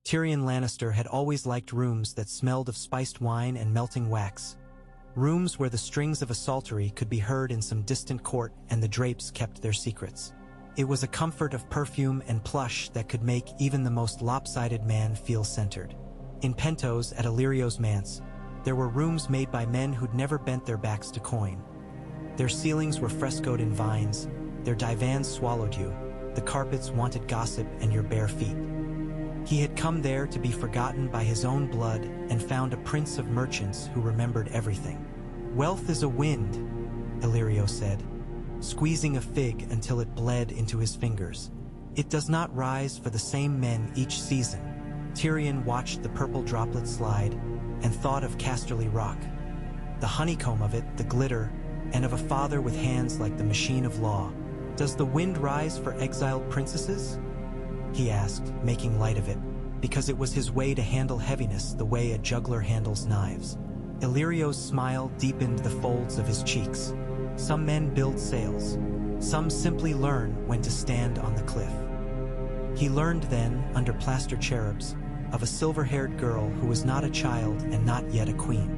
Tyrion Lannister had always liked rooms that smelled of spiced wine and melting wax. Rooms where the strings of a psaltery could be heard in some distant court and the drapes kept their secrets. It was a comfort of perfume and plush that could make even the most lopsided man feel centered. In Pentos at Illyrio's manse, there were rooms made by men who'd never bent their backs to coin. Their ceilings were frescoed in vines, their divans swallowed you, the carpets wanted gossip and your bare feet. He had come there to be forgotten by his own blood and found a prince of merchants who remembered everything. "Wealth is a wind," Illyrio said, squeezing a fig until it bled into his fingers. "It does not rise for the same men each season." Tyrion watched the purple droplet slide and thought of Casterly Rock. The honeycomb of it, the glitter, and of a father with hands like the machine of law. "Does the wind rise for exiled princesses?" he asked, making light of it, because it was his way to handle heaviness the way a juggler handles knives. Illyrio's smile deepened the folds of his cheeks. "Some men build sails. Some simply learn when to stand on the cliff." He learned then, under plaster cherubs, of a silver-haired girl who was not a child and not yet a queen.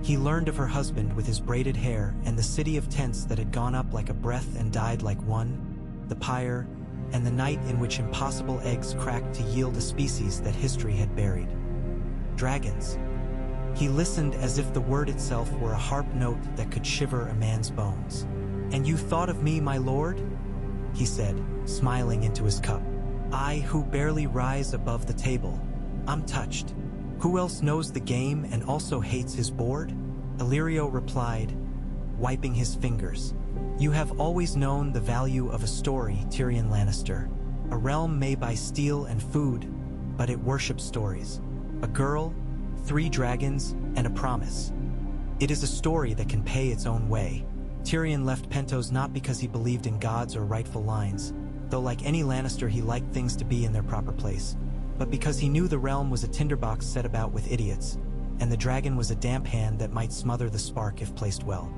He learned of her husband with his braided hair and the city of tents that had gone up like a breath and died like one, the pyre, and the night in which impossible eggs cracked to yield a species that history had buried. Dragons. He listened as if the word itself were a harp note that could shiver a man's bones. "And you thought of me, my lord?" he said, smiling into his cup. "I who barely rise above the table. I'm touched. Who else knows the game and also hates his board?" Illyrio replied, wiping his fingers. "You have always known the value of a story, Tyrion Lannister. A realm may buy steel and food, but it worships stories. A girl, 3 dragons, and a promise. It is a story that can pay its own way." Tyrion left Pentos not because he believed in gods or rightful lines, though like any Lannister he liked things to be in their proper place, but because he knew the realm was a tinderbox set about with idiots, and the dragon was a damp hand that might smother the spark if placed well.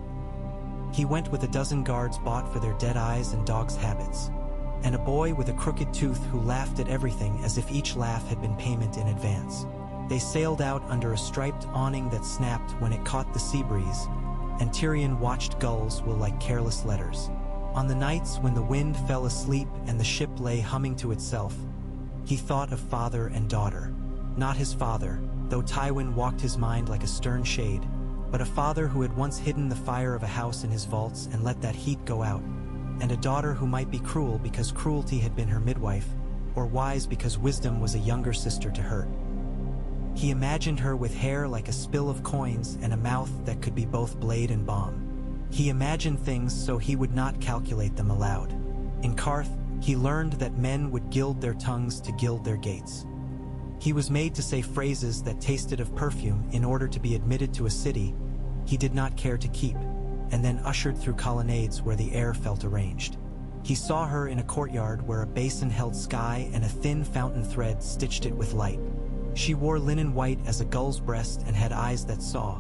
He went with a dozen guards bought for their dead eyes and dogs' habits, and a boy with a crooked tooth who laughed at everything as if each laugh had been payment in advance. They sailed out under a striped awning that snapped when it caught the sea breeze, and Tyrion watched gulls will like careless letters. On the nights when the wind fell asleep and the ship lay humming to itself, he thought of father and daughter. Not his father, though Tywin walked his mind like a stern shade, but a father who had once hidden the fire of a house in his vaults and let that heat go out, and a daughter who might be cruel because cruelty had been her midwife, or wise because wisdom was a younger sister to hurt. He imagined her with hair like a spill of coins and a mouth that could be both blade and bomb. He imagined things so he would not calculate them aloud. In Karth, he learned that men would gild their tongues to gild their gates. He was made to say phrases that tasted of perfume in order to be admitted to a city he did not care to keep, and then ushered through colonnades where the air felt arranged. He saw her in a courtyard where a basin held sky and a thin fountain thread stitched it with light. She wore linen white as a gull's breast and had eyes that saw,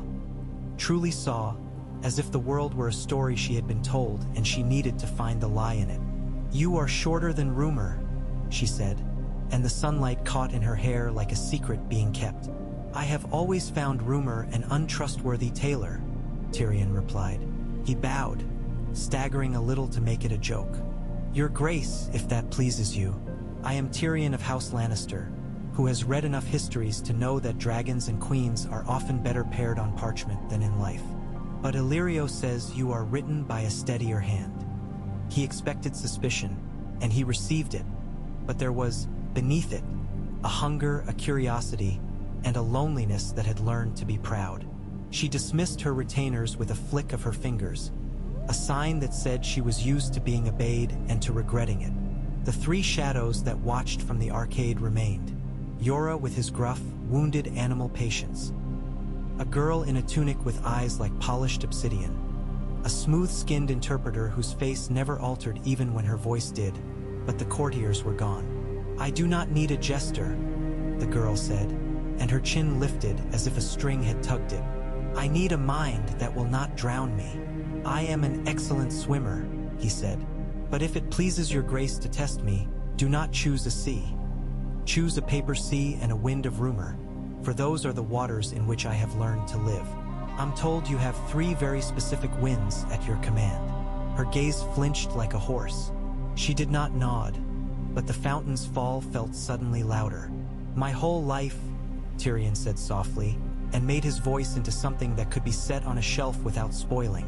truly saw, as if the world were a story she had been told and she needed to find the lie in it. "You are shorter than rumor," she said, and the sunlight caught in her hair like a secret being kept. "I have always found rumor an untrustworthy tailor," Tyrion replied. He bowed, staggering a little to make it a joke. "Your Grace, if that pleases you, I am Tyrion of House Lannister, who has read enough histories to know that dragons and queens are often better paired on parchment than in life. But Illyrio says you are written by a steadier hand." He expected suspicion, and he received it, but there was, beneath it, a hunger, a curiosity, and a loneliness that had learned to be proud. She dismissed her retainers with a flick of her fingers, a sign that said she was used to being obeyed and to regretting it. The 3 shadows that watched from the arcade remained. Yora with his gruff, wounded animal patience. A girl in a tunic with eyes like polished obsidian. A smooth-skinned interpreter whose face never altered even when her voice did, but the courtiers were gone. "I do not need a jester," the girl said, and her chin lifted as if a string had tugged it. "I need a mind that will not drown me." "I am an excellent swimmer," he said, "but if it pleases your grace to test me, do not choose a sea." Choose a paper sea and a wind of rumor, for those are the waters in which I have learned to live. I'm told you have 3 very specific winds at your command. Her gaze flinched like a horse. She did not nod, but the fountain's fall felt suddenly louder. My whole life, Tyrion said softly, and made his voice into something that could be set on a shelf without spoiling.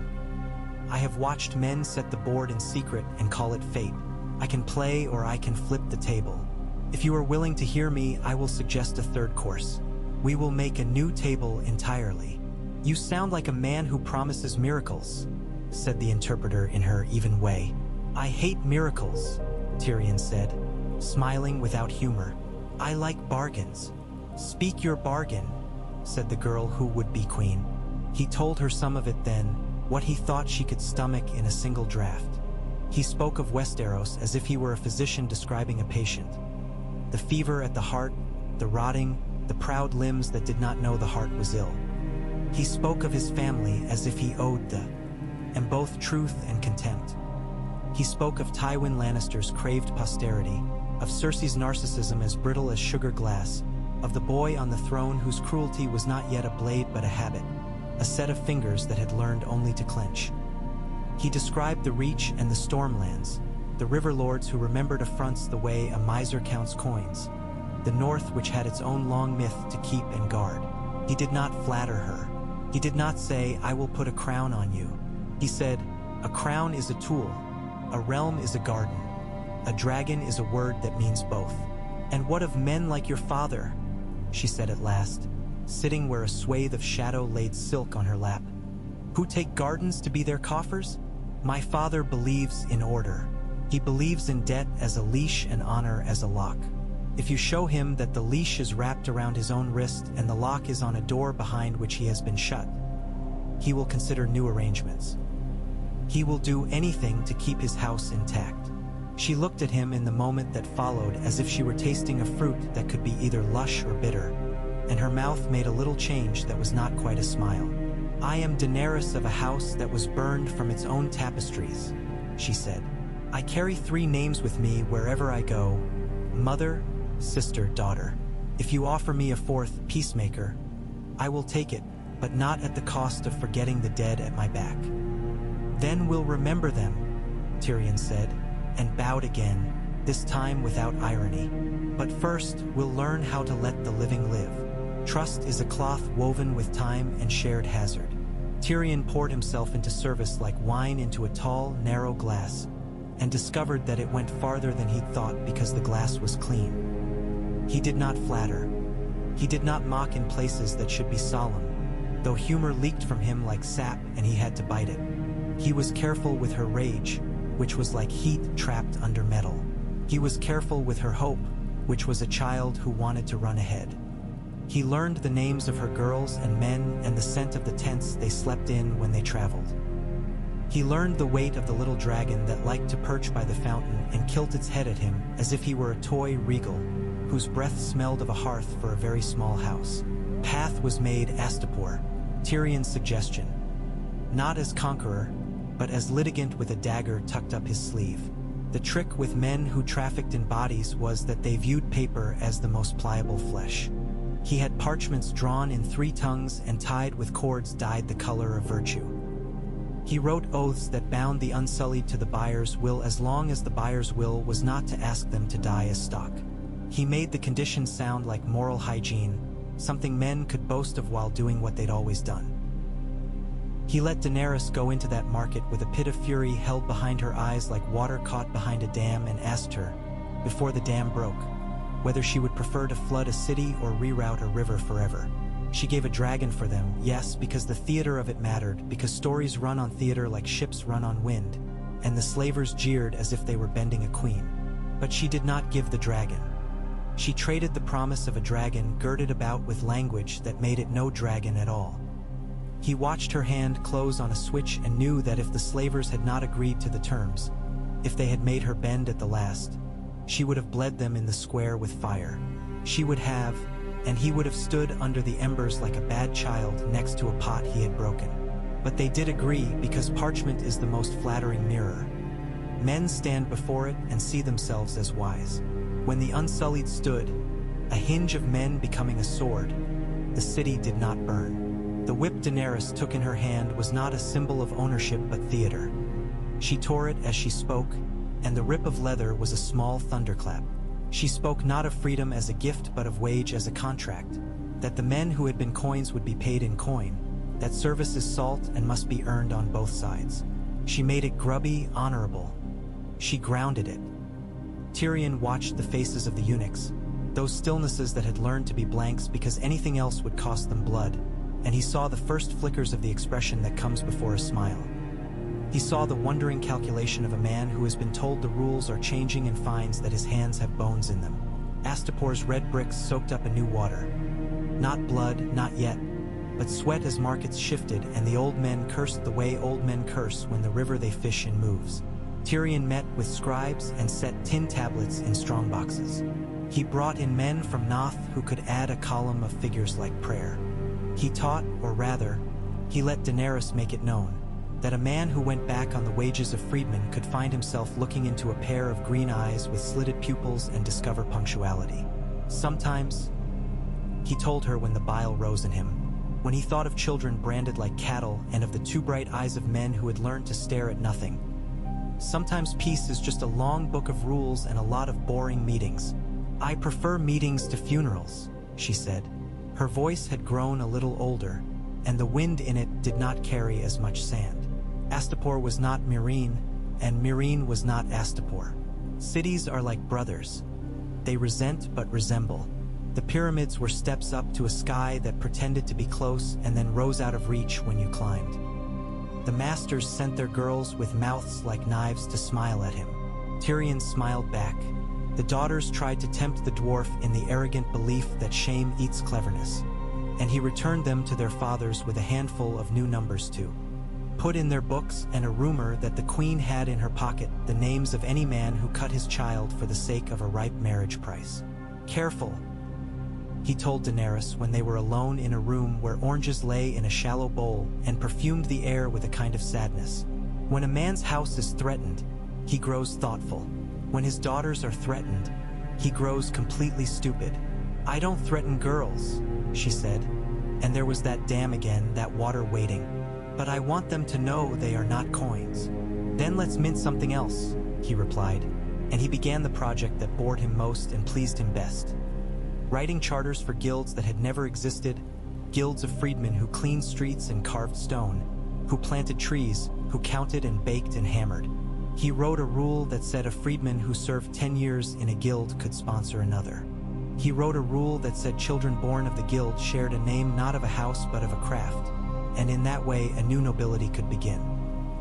I have watched men set the board in secret and call it fate. I can play or I can flip the table. If you are willing to hear me, I will suggest a 3rd course. We will make a new table entirely. You sound like a man who promises miracles, said the interpreter in her even way. I hate miracles, Tyrion said, smiling without humor. I like bargains. Speak your bargain, said the girl who would be queen. He told her some of it then, what he thought she could stomach in a single draft. He spoke of Westeros as if he were a physician describing a patient. The fever at the heart, the rotting, the proud limbs that did not know the heart was ill. He spoke of his family as if he owed and both truth and contempt. He spoke of Tywin Lannister's craved posterity, of Cersei's narcissism as brittle as sugar glass, of the boy on the throne whose cruelty was not yet a blade but a habit, a set of fingers that had learned only to clench. He described the Reach and the Stormlands, the river lords who remembered affronts the way a miser counts coins, the North which had its own long myth to keep and guard. He did not flatter her. He did not say, I will put a crown on you. He said, a crown is a tool, a realm is a garden, a dragon is a word that means both. And what of men like your father? She said at last, sitting where a swathe of shadow laid silk on her lap. Who take gardens to be their coffers? My father believes in order. He believes in debt as a leash and honor as a lock. If you show him that the leash is wrapped around his own wrist and the lock is on a door behind which he has been shut, he will consider new arrangements. He will do anything to keep his house intact. She looked at him in the moment that followed as if she were tasting a fruit that could be either lush or bitter, and her mouth made a little change that was not quite a smile. I am Daenerys of a house that was burned from its own tapestries, she said. I carry 3 names with me wherever I go: mother, sister, daughter. If you offer me a 4th, peacemaker, I will take it, but not at the cost of forgetting the dead at my back. Then we'll remember them, Tyrion said, and bowed again, this time without irony. But first, we'll learn how to let the living live. Trust is a cloth woven with time and shared hazard. Tyrion poured himself into service like wine into a tall, narrow glass, and discovered that it went farther than he'd thought because the glass was clean. He did not flatter. He did not mock in places that should be solemn, though humor leaked from him like sap and he had to bite it. He was careful with her rage, which was like heat trapped under metal. He was careful with her hope, which was a child who wanted to run ahead. He learned the names of her girls and men and the scent of the tents they slept in when they traveled. He learned the weight of the little dragon that liked to perch by the fountain and kilt its head at him as if he were a toy regal, whose breath smelled of a hearth for a very small house. Path was made Astapor, Tyrion's suggestion, not as conqueror, but as litigant with a dagger tucked up his sleeve. The trick with men who trafficked in bodies was that they viewed paper as the most pliable flesh. He had parchments drawn in 3 tongues and tied with cords dyed the color of virtue. He wrote oaths that bound the unsullied to the buyer's will as long as the buyer's will was not to ask them to die as stock. He made the conditions sound like moral hygiene, something men could boast of while doing what they'd always done. He let Daenerys go into that market with a pit of fury held behind her eyes like water caught behind a dam and asked her, before the dam broke, whether she would prefer to flood a city or reroute a river forever. She gave a dragon for them, yes, because the theater of it mattered, because stories run on theater like ships run on wind, and the slavers jeered as if they were bending a queen. But she did not give the dragon. She traded the promise of a dragon girded about with language that made it no dragon at all. He watched her hand close on a switch and knew that if the slavers had not agreed to the terms, if they had made her bend at the last, she would have bled them in the square with fire. She would have, and he would have stood under the embers like a bad child next to a pot he had broken. But they did agree because parchment is the most flattering mirror. Men stand before it and see themselves as wise. When the unsullied stood, a hinge of men becoming a sword. The city did not burn. The whip Daenerys took in her hand was not a symbol of ownership but theater. She tore it as she spoke, and the rip of leather was a small thunderclap. She spoke not of freedom as a gift but of wage as a contract, that the men who had been coins would be paid in coin, that service is salt and must be earned on both sides. She made it grubby, honorable. She grounded it. Tyrion watched the faces of the eunuchs, those stillnesses that had learned to be blanks because anything else would cost them blood, and he saw the first flickers of the expression that comes before a smile. He saw the wondering calculation of a man who has been told the rules are changing and finds that his hands have bones in them. Astapor's red bricks soaked up a new water. Not blood, not yet, but sweat as markets shifted, and the old men cursed the way old men curse when the river they fish in moves. Tyrion met with scribes and set tin tablets in strong boxes. He brought in men from Noth who could add a column of figures like prayer. He taught, or rather, he let Daenerys make it known, that a man who went back on the wages of freedmen could find himself looking into a pair of green eyes with slitted pupils and discover punctuality. Sometimes, he told her when the bile rose in him, when he thought of children branded like cattle and of the too bright eyes of men who had learned to stare at nothing. Sometimes peace is just a long book of rules and a lot of boring meetings. I prefer meetings to funerals, she said. Her voice had grown a little older, and the wind in it did not carry as much sand. Astapor was not Meereen, and Meereen was not Astapor. Cities are like brothers. They resent but resemble. The pyramids were steps up to a sky that pretended to be close and then rose out of reach when you climbed. The masters sent their girls with mouths like knives to smile at him. Tyrion smiled back. The daughters tried to tempt the dwarf in the arrogant belief that shame eats cleverness, and he returned them to their fathers with a handful of new numbers too. Put in their books and a rumor that the queen had in her pocket the names of any man who cut his child for the sake of a ripe marriage price. Careful, he told Daenerys when they were alone in a room where oranges lay in a shallow bowl and perfumed the air with a kind of sadness. When a man's house is threatened, he grows thoughtful. When his daughters are threatened, he grows completely stupid. I don't threaten girls, she said, and there was that dam again, that water waiting. But I want them to know they are not coins. Then let's mint something else, he replied, and he began the project that bored him most and pleased him best. Writing charters for guilds that had never existed, guilds of freedmen who cleaned streets and carved stone, who planted trees, who counted and baked and hammered. He wrote a rule that said a freedman who served 10 years in a guild could sponsor another. He wrote a rule that said children born of the guild shared a name not of a house but of a craft, and in that way a new nobility could begin.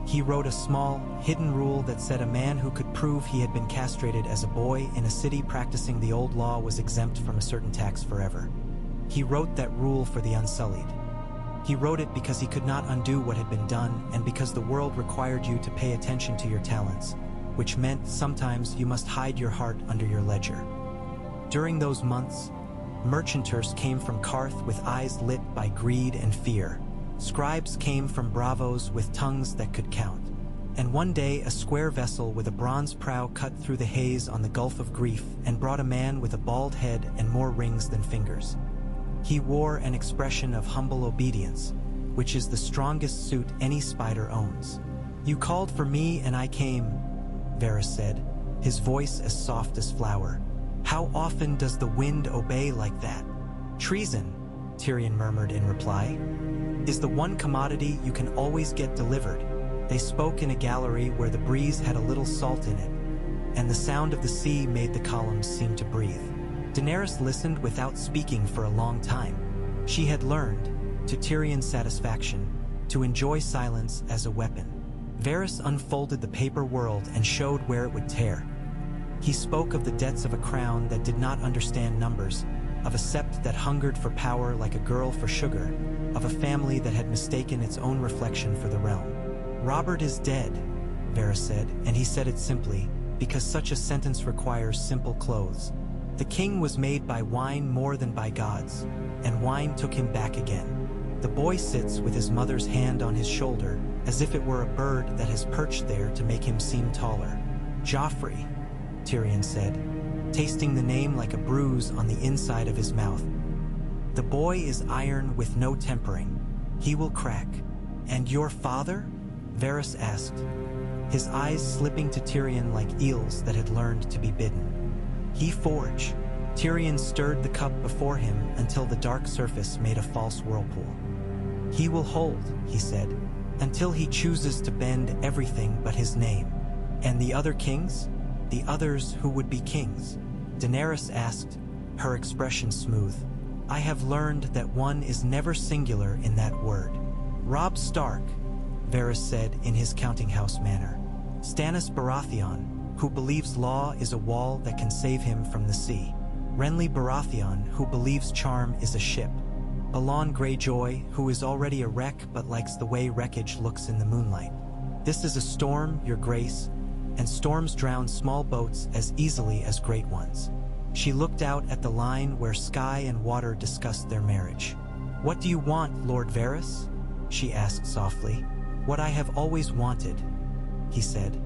He wrote a small, hidden rule that said a man who could prove he had been castrated as a boy in a city practicing the old law was exempt from a certain tax forever. He wrote that rule for the unsullied. He wrote it because he could not undo what had been done and because the world required you to pay attention to your talents, which meant sometimes you must hide your heart under your ledger. During those months, merchanters came from Karth with eyes lit by greed and fear. Scribes came from bravos with tongues that could count. And one day a square vessel with a bronze prow cut through the haze on the Gulf of Grief and brought a man with a bald head and more rings than fingers. He wore an expression of humble obedience, which is the strongest suit any spider owns. You called for me and I came, Varys said, his voice as soft as flour. How often does the wind obey like that? Treason, Tyrion murmured in reply, is the one commodity you can always get delivered. They spoke in a gallery where the breeze had a little salt in it, and the sound of the sea made the columns seem to breathe. Daenerys listened without speaking for a long time. She had learned, to Tyrion's satisfaction, to enjoy silence as a weapon. Varys unfolded the paper world and showed where it would tear. He spoke of the debts of a crown that did not understand numbers, of a sept that hungered for power like a girl for sugar, of a family that had mistaken its own reflection for the realm. Robert is dead, Varys said, and he said it simply, because such a sentence requires simple clothes. The king was made by wine more than by gods, and wine took him back again. The boy sits with his mother's hand on his shoulder, as if it were a bird that has perched there to make him seem taller. Joffrey, Tyrion said, tasting the name like a bruise on the inside of his mouth. "The boy is iron with no tempering. He will crack." "And your father?" Varys asked, his eyes slipping to Tyrion like eels that had learned to be bidden. "He forge." Tyrion stirred the cup before him until the dark surface made a false whirlpool. "He will hold," he said, "until he chooses to bend everything but his name." "And the other kings? The others who would be kings?" Daenerys asked, her expression smooth. "I have learned that one is never singular in that word." "Robb Stark," Varys said in his counting house manner. "Stannis Baratheon, who believes law is a wall that can save him from the sea. Renly Baratheon, who believes charm is a ship. Balon Greyjoy, who is already a wreck but likes the way wreckage looks in the moonlight. This is a storm, your grace, and storms drown small boats as easily as great ones." She looked out at the line where sky and water discussed their marriage. "What do you want, Lord Varys?" she asked softly. "What I have always wanted," he said,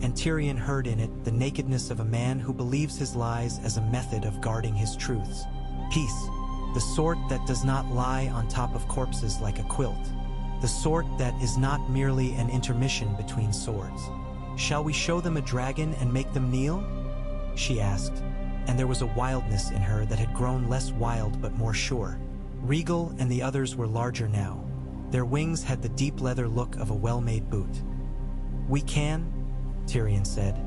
and Tyrion heard in it the nakedness of a man who believes his lies as a method of guarding his truths. "Peace, the sort that does not lie on top of corpses like a quilt, the sort that is not merely an intermission between swords." "Shall we show them a dragon and make them kneel?" she asked, and there was a wildness in her that had grown less wild but more sure. Regal and the others were larger now. Their wings had the deep leather look of a well-made boot. "We can," Tyrion said,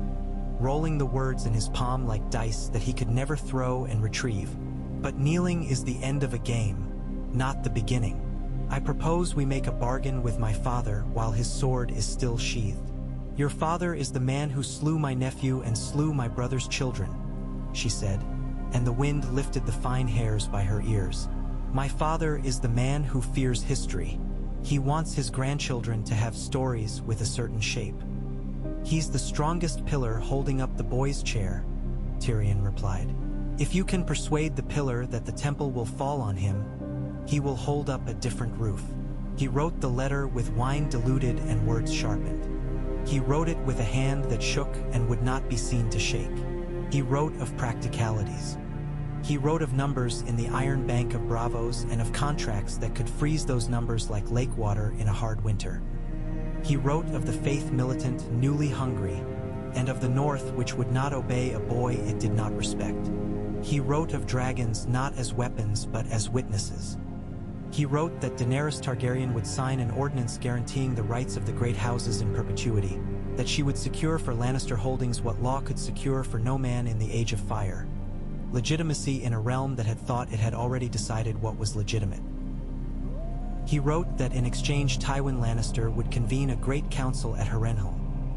rolling the words in his palm like dice that he could never throw and retrieve. "But kneeling is the end of a game, not the beginning. I propose we make a bargain with my father while his sword is still sheathed." "Your father is the man who slew my nephew and slew my brother's children," she said, and the wind lifted the fine hairs by her ears. "My father is the man who fears history. He wants his grandchildren to have stories with a certain shape." "He's the strongest pillar holding up the boy's chair," Tyrion replied. "If you can persuade the pillar that the temple will fall on him, he will hold up a different roof." He wrote the letter with wine diluted and words sharpened. He wrote it with a hand that shook and would not be seen to shake. He wrote of practicalities. He wrote of numbers in the iron bank of bravos and of contracts that could freeze those numbers like lake water in a hard winter. He wrote of the faith militant newly hungry, and of the North which would not obey a boy it did not respect. He wrote of dragons not as weapons but as witnesses. He wrote that Daenerys Targaryen would sign an ordinance guaranteeing the rights of the great houses in perpetuity, that she would secure for Lannister holdings what law could secure for no man in the Age of Fire. Legitimacy in a realm that had thought it had already decided what was legitimate. He wrote that in exchange Tywin Lannister would convene a great council at Harrenhal,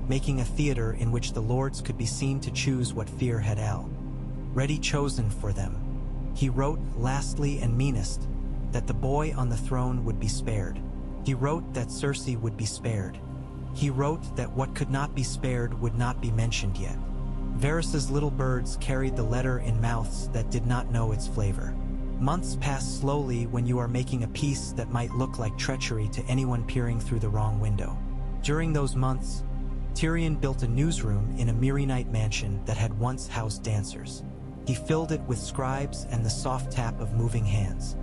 making a theater in which the lords could be seen to choose what fear had already chosen for them. He wrote, lastly and meanest, that the boy on the throne would be spared. He wrote that Cersei would be spared. He wrote that what could not be spared would not be mentioned yet. Varys's little birds carried the letter in mouths that did not know its flavor. Months pass slowly when you are making a peace that might look like treachery to anyone peering through the wrong window. During those months, Tyrion built a newsroom in a Meereenite mansion that had once housed dancers. He filled it with scribes and the soft tap of moving hands.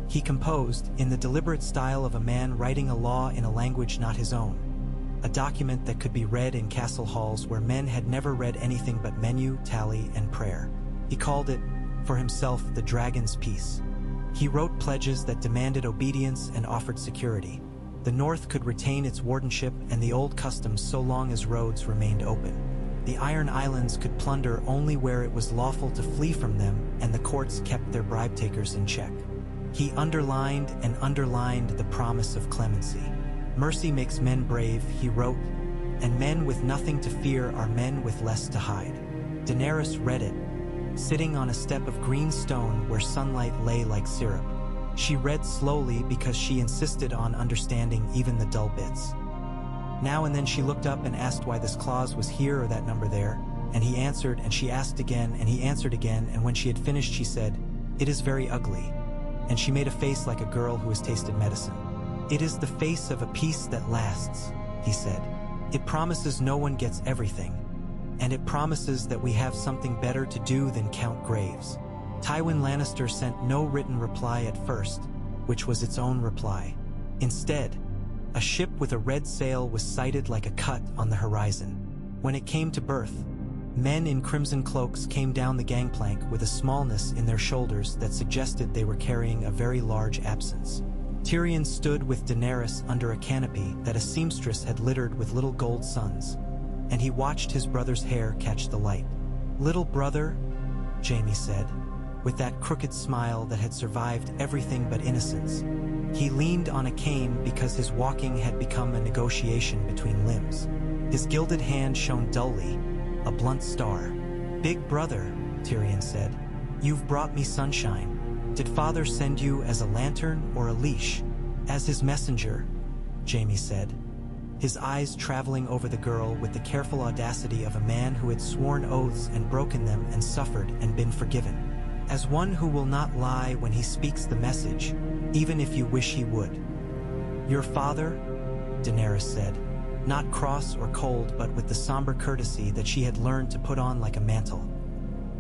He composed, in the deliberate style of a man writing a law in a language not his own, a document that could be read in castle halls where men had never read anything but menu, tally, and prayer. He called it, for himself, the Dragon's Peace. He wrote pledges that demanded obedience and offered security. The North could retain its wardenship and the old customs so long as roads remained open. The Iron Islands could plunder only where it was lawful to flee from them, and the courts kept their bribe-takers in check. He underlined and underlined the promise of clemency. Mercy makes men brave, he wrote, and men with nothing to fear are men with less to hide. Daenerys read it, sitting on a step of green stone where sunlight lay like syrup. She read slowly because she insisted on understanding even the dull bits. Now and then she looked up and asked why this clause was here or that number there, and he answered, and she asked again, and he answered again, and when she had finished she said, "It is very ugly," and she made a face like a girl who has tasted medicine. "It is the face of a peace that lasts," he said. "It promises no one gets everything, and it promises that we have something better to do than count graves." Tywin Lannister sent no written reply at first, which was its own reply. Instead, a ship with a red sail was sighted like a cut on the horizon. When it came to berth, men in crimson cloaks came down the gangplank with a smallness in their shoulders that suggested they were carrying a very large absence. Tyrion stood with Daenerys under a canopy that a seamstress had littered with little gold suns, and he watched his brother's hair catch the light. "Little brother," Jaime said, with that crooked smile that had survived everything but innocence. He leaned on a cane because his walking had become a negotiation between limbs. His gilded hand shone dully, a blunt star. "Big brother," Tyrion said, "you've brought me sunshine. Did father send you as a lantern or a leash?" "As his messenger," Jaime said, his eyes traveling over the girl with the careful audacity of a man who had sworn oaths and broken them and suffered and been forgiven. "As one who will not lie when he speaks the message, even if you wish he would." "Your father," Daenerys said, not cross or cold but with the somber courtesy that she had learned to put on like a mantle,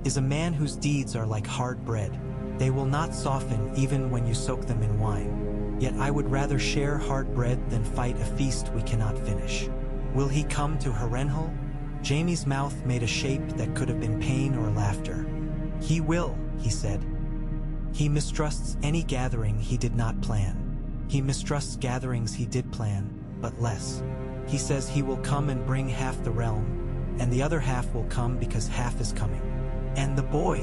"is a man whose deeds are like hard bread. They will not soften even when you soak them in wine. Yet I would rather share hard bread than fight a feast we cannot finish. Will he come to Harrenhal?" Jaime's mouth made a shape that could have been pain or laughter. "He will," he said. "He mistrusts any gathering he did not plan. He mistrusts gatherings he did plan, but less. He says he will come and bring half the realm, and the other half will come because half is coming." "And the boy?"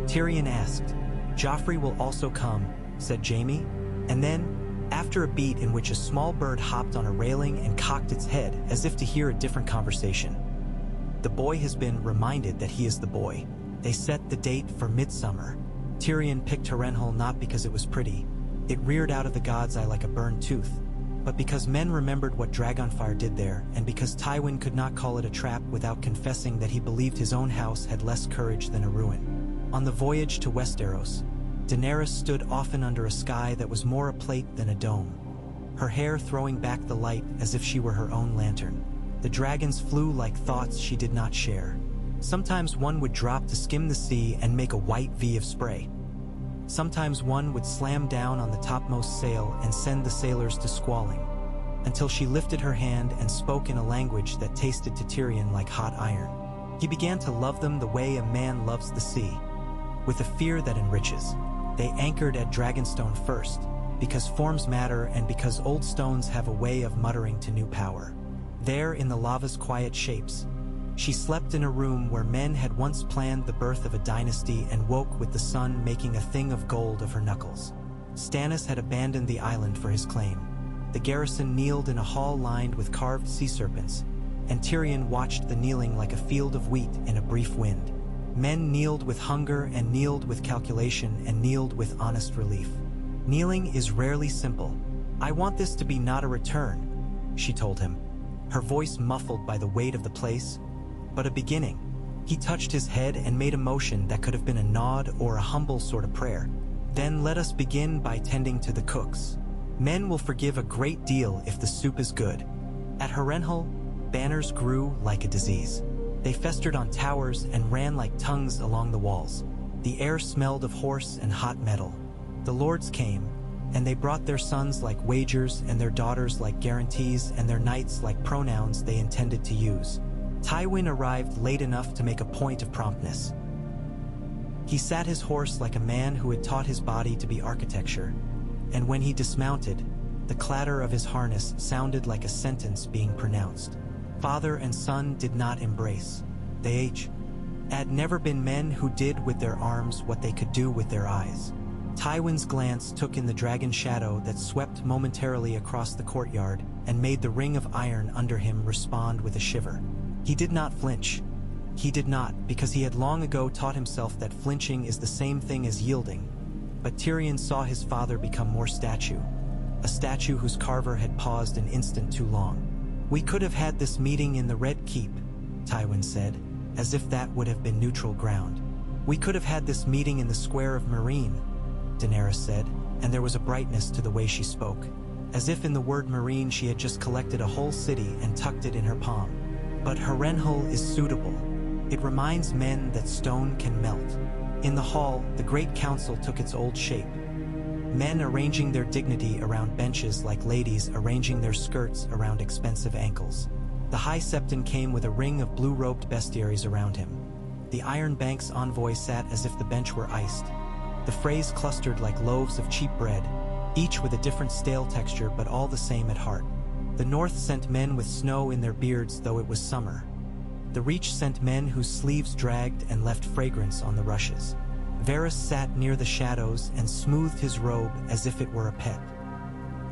Tyrion asked. "Joffrey will also come," said Jaime, and then, after a beat in which a small bird hopped on a railing and cocked its head as if to hear a different conversation, "The boy has been reminded that he is the boy. They set the date for midsummer." Tyrion picked Harrenhal not because it was pretty. It reared out of the god's eye like a burned tooth, but because men remembered what Dragonfire did there, and because Tywin could not call it a trap without confessing that he believed his own house had less courage than a ruin. On the voyage to Westeros, Daenerys stood often under a sky that was more a plate than a dome, her hair throwing back the light as if she were her own lantern. The dragons flew like thoughts she did not share. Sometimes one would drop to skim the sea and make a white V of spray. Sometimes one would slam down on the topmost sail and send the sailors to squalling, until she lifted her hand and spoke in a language that tasted to Tyrion like hot iron. He began to love them the way a man loves the sea, with a fear that enriches. They anchored at Dragonstone first, because forms matter and because old stones have a way of muttering to new power. There, in the lava's quiet shapes, she slept in a room where men had once planned the birth of a dynasty and woke with the sun making a thing of gold of her knuckles. Stannis had abandoned the island for his claim. The garrison kneeled in a hall lined with carved sea serpents, and Tyrion watched the kneeling like a field of wheat in a brief wind. Men kneeled with hunger and kneeled with calculation and kneeled with honest relief. Kneeling is rarely simple. "I want this to be not a return," she told him, her voice muffled by the weight of the place, "but a beginning." He touched his head and made a motion that could have been a nod or a humble sort of prayer. "Then let us begin by tending to the cooks. Men will forgive a great deal if the soup is good." At Harrenhal, banners grew like a disease. They festered on towers and ran like tongues along the walls. The air smelled of horse and hot metal. The lords came, and they brought their sons like wagers and their daughters like guarantees and their knights like pronouns they intended to use. Tywin arrived late enough to make a point of promptness. He sat his horse like a man who had taught his body to be architecture, and when he dismounted, the clatter of his harness sounded like a sentence being pronounced. Father and son did not embrace. They had never been men who did with their arms what they could do with their eyes. Tywin's glance took in the dragon shadow that swept momentarily across the courtyard and made the ring of iron under him respond with a shiver. He did not flinch. He did not, because he had long ago taught himself that flinching is the same thing as yielding. But Tyrion saw his father become more statue, a statue whose carver had paused an instant too long. "We could have had this meeting in the Red Keep," Tywin said, as if that would have been neutral ground. "We could have had this meeting in the Square of Meereen," Daenerys said, and there was a brightness to the way she spoke, as if in the word Meereen she had just collected a whole city and tucked it in her palm. "But Harrenhal is suitable. It reminds men that stone can melt. In the hall, the Great Council took its old shape. Men arranging their dignity around benches like ladies arranging their skirts around expensive ankles. The High Septon came with a ring of blue-robed bestiaries around him. The Iron Bank's envoy sat as if the bench were iced. The phrase clustered like loaves of cheap bread, each with a different stale texture but all the same at heart. The North sent men with snow in their beards though it was summer. The Reach sent men whose sleeves dragged and left fragrance on the rushes. Varys sat near the shadows and smoothed his robe as if it were a pet.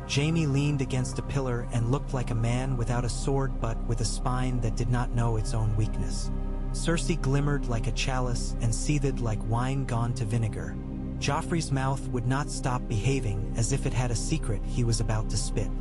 Jaime leaned against a pillar and looked like a man without a sword but with a spine that did not know its own weakness. Cersei glimmered like a chalice and seethed like wine gone to vinegar. Joffrey's mouth would not stop behaving as if it had a secret he was about to spit.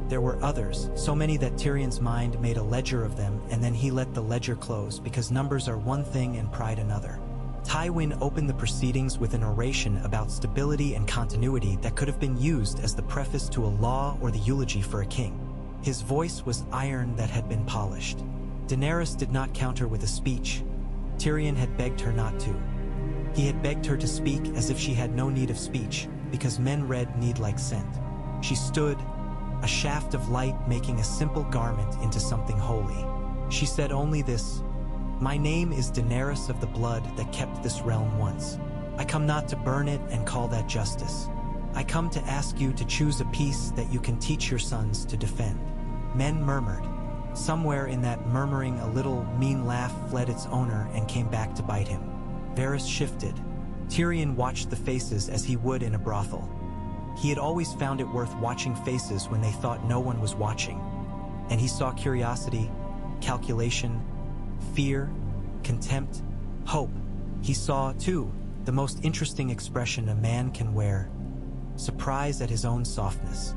There were others, so many that Tyrion's mind made a ledger of them and then he let the ledger close because numbers are one thing and pride another. Tywin opened the proceedings with an oration about stability and continuity that could have been used as the preface to a law or the eulogy for a king. His voice was iron that had been polished. Daenerys did not counter with a speech. Tyrion had begged her not to. He had begged her to speak as if she had no need of speech, because men read need like scent. She stood, a shaft of light making a simple garment into something holy. She said only this: "My name is Daenerys of the blood that kept this realm once. I come not to burn it and call that justice. I come to ask you to choose a peace that you can teach your sons to defend." Men murmured. Somewhere in that murmuring a little mean laugh fled its owner and came back to bite him. Varys shifted. Tyrion watched the faces as he would in a brothel. He had always found it worth watching faces when they thought no one was watching. And he saw curiosity, calculation, fear, contempt, hope. He saw, too, the most interesting expression a man can wear: surprise at his own softness.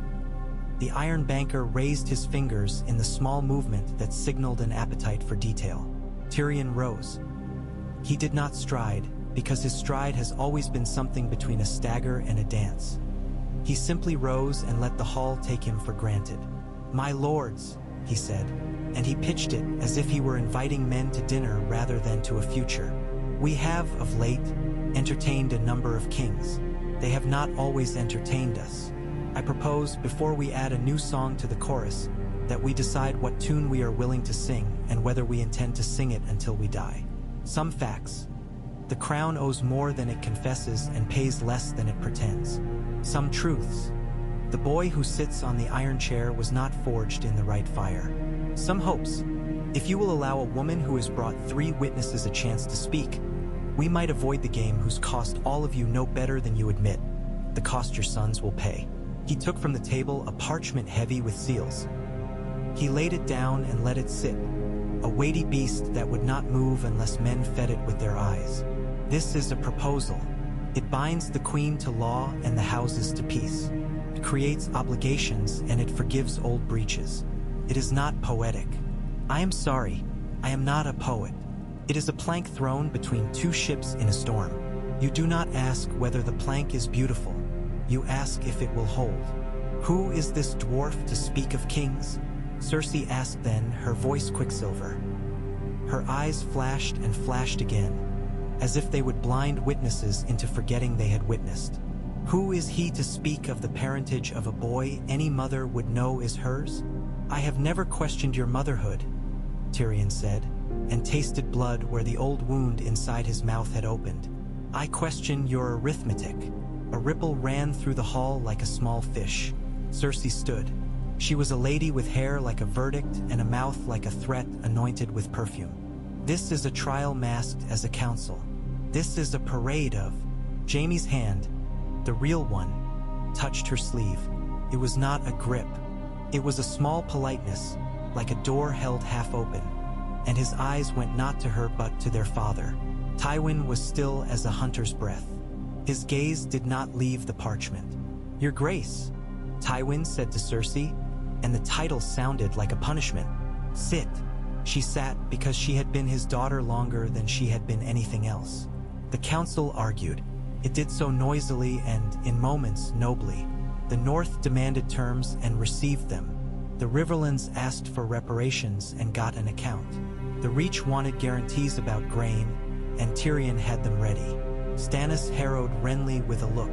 The Iron Banker raised his fingers in the small movement that signaled an appetite for detail. Tyrion rose. He did not stride, because his stride has always been something between a stagger and a dance. He simply rose and let the hall take him for granted. "My lords," he said, and he pitched it as if he were inviting men to dinner rather than to a future. "We have, of late, entertained a number of kings. They have not always entertained us. I propose, before we add a new song to the chorus, that we decide what tune we are willing to sing and whether we intend to sing it until we die. Some facts. The crown owes more than it confesses and pays less than it pretends. Some truths. The boy who sits on the iron chair was not forged in the right fire. Some hopes. If you will allow a woman who has brought 3 witnesses a chance to speak, we might avoid the game whose cost all of you know better than you admit. The cost your sons will pay." He took from the table a parchment heavy with seals. He laid it down and let it sit, a weighty beast that would not move unless men fed it with their eyes. "This is a proposal. It binds the queen to law and the houses to peace. It creates obligations and it forgives old breaches. It is not poetic. I am sorry, I am not a poet. It is a plank thrown between 2 ships in a storm. You do not ask whether the plank is beautiful. You ask if it will hold. Who is this dwarf to speak of kings?" Cersei asked then, her voice quicksilver. Her eyes flashed and flashed again, as if they would blind witnesses into forgetting they had witnessed. "Who is he to speak of the parentage of a boy any mother would know is hers? I have never questioned your motherhood," Tyrion said, and tasted blood where the old wound inside his mouth had opened. "I question your arithmetic." A ripple ran through the hall like a small fish. Cersei stood. She was a lady with hair like a verdict and a mouth like a threat anointed with perfume. "This is a trial masked as a council. This is a parade of—" Jaime's hand, the real one, touched her sleeve. It was not a grip. It was a small politeness, like a door held half open, and his eyes went not to her but to their father. Tywin was still as a hunter's breath. His gaze did not leave the parchment. "Your Grace," Tywin said to Cersei, and the title sounded like a punishment. "Sit." She sat because she had been his daughter longer than she had been anything else. The council argued. It did so noisily and, in moments, nobly. The North demanded terms and received them. The Riverlands asked for reparations and got an account. The Reach wanted guarantees about grain, and Tyrion had them ready. Stannis harrowed Renly with a look.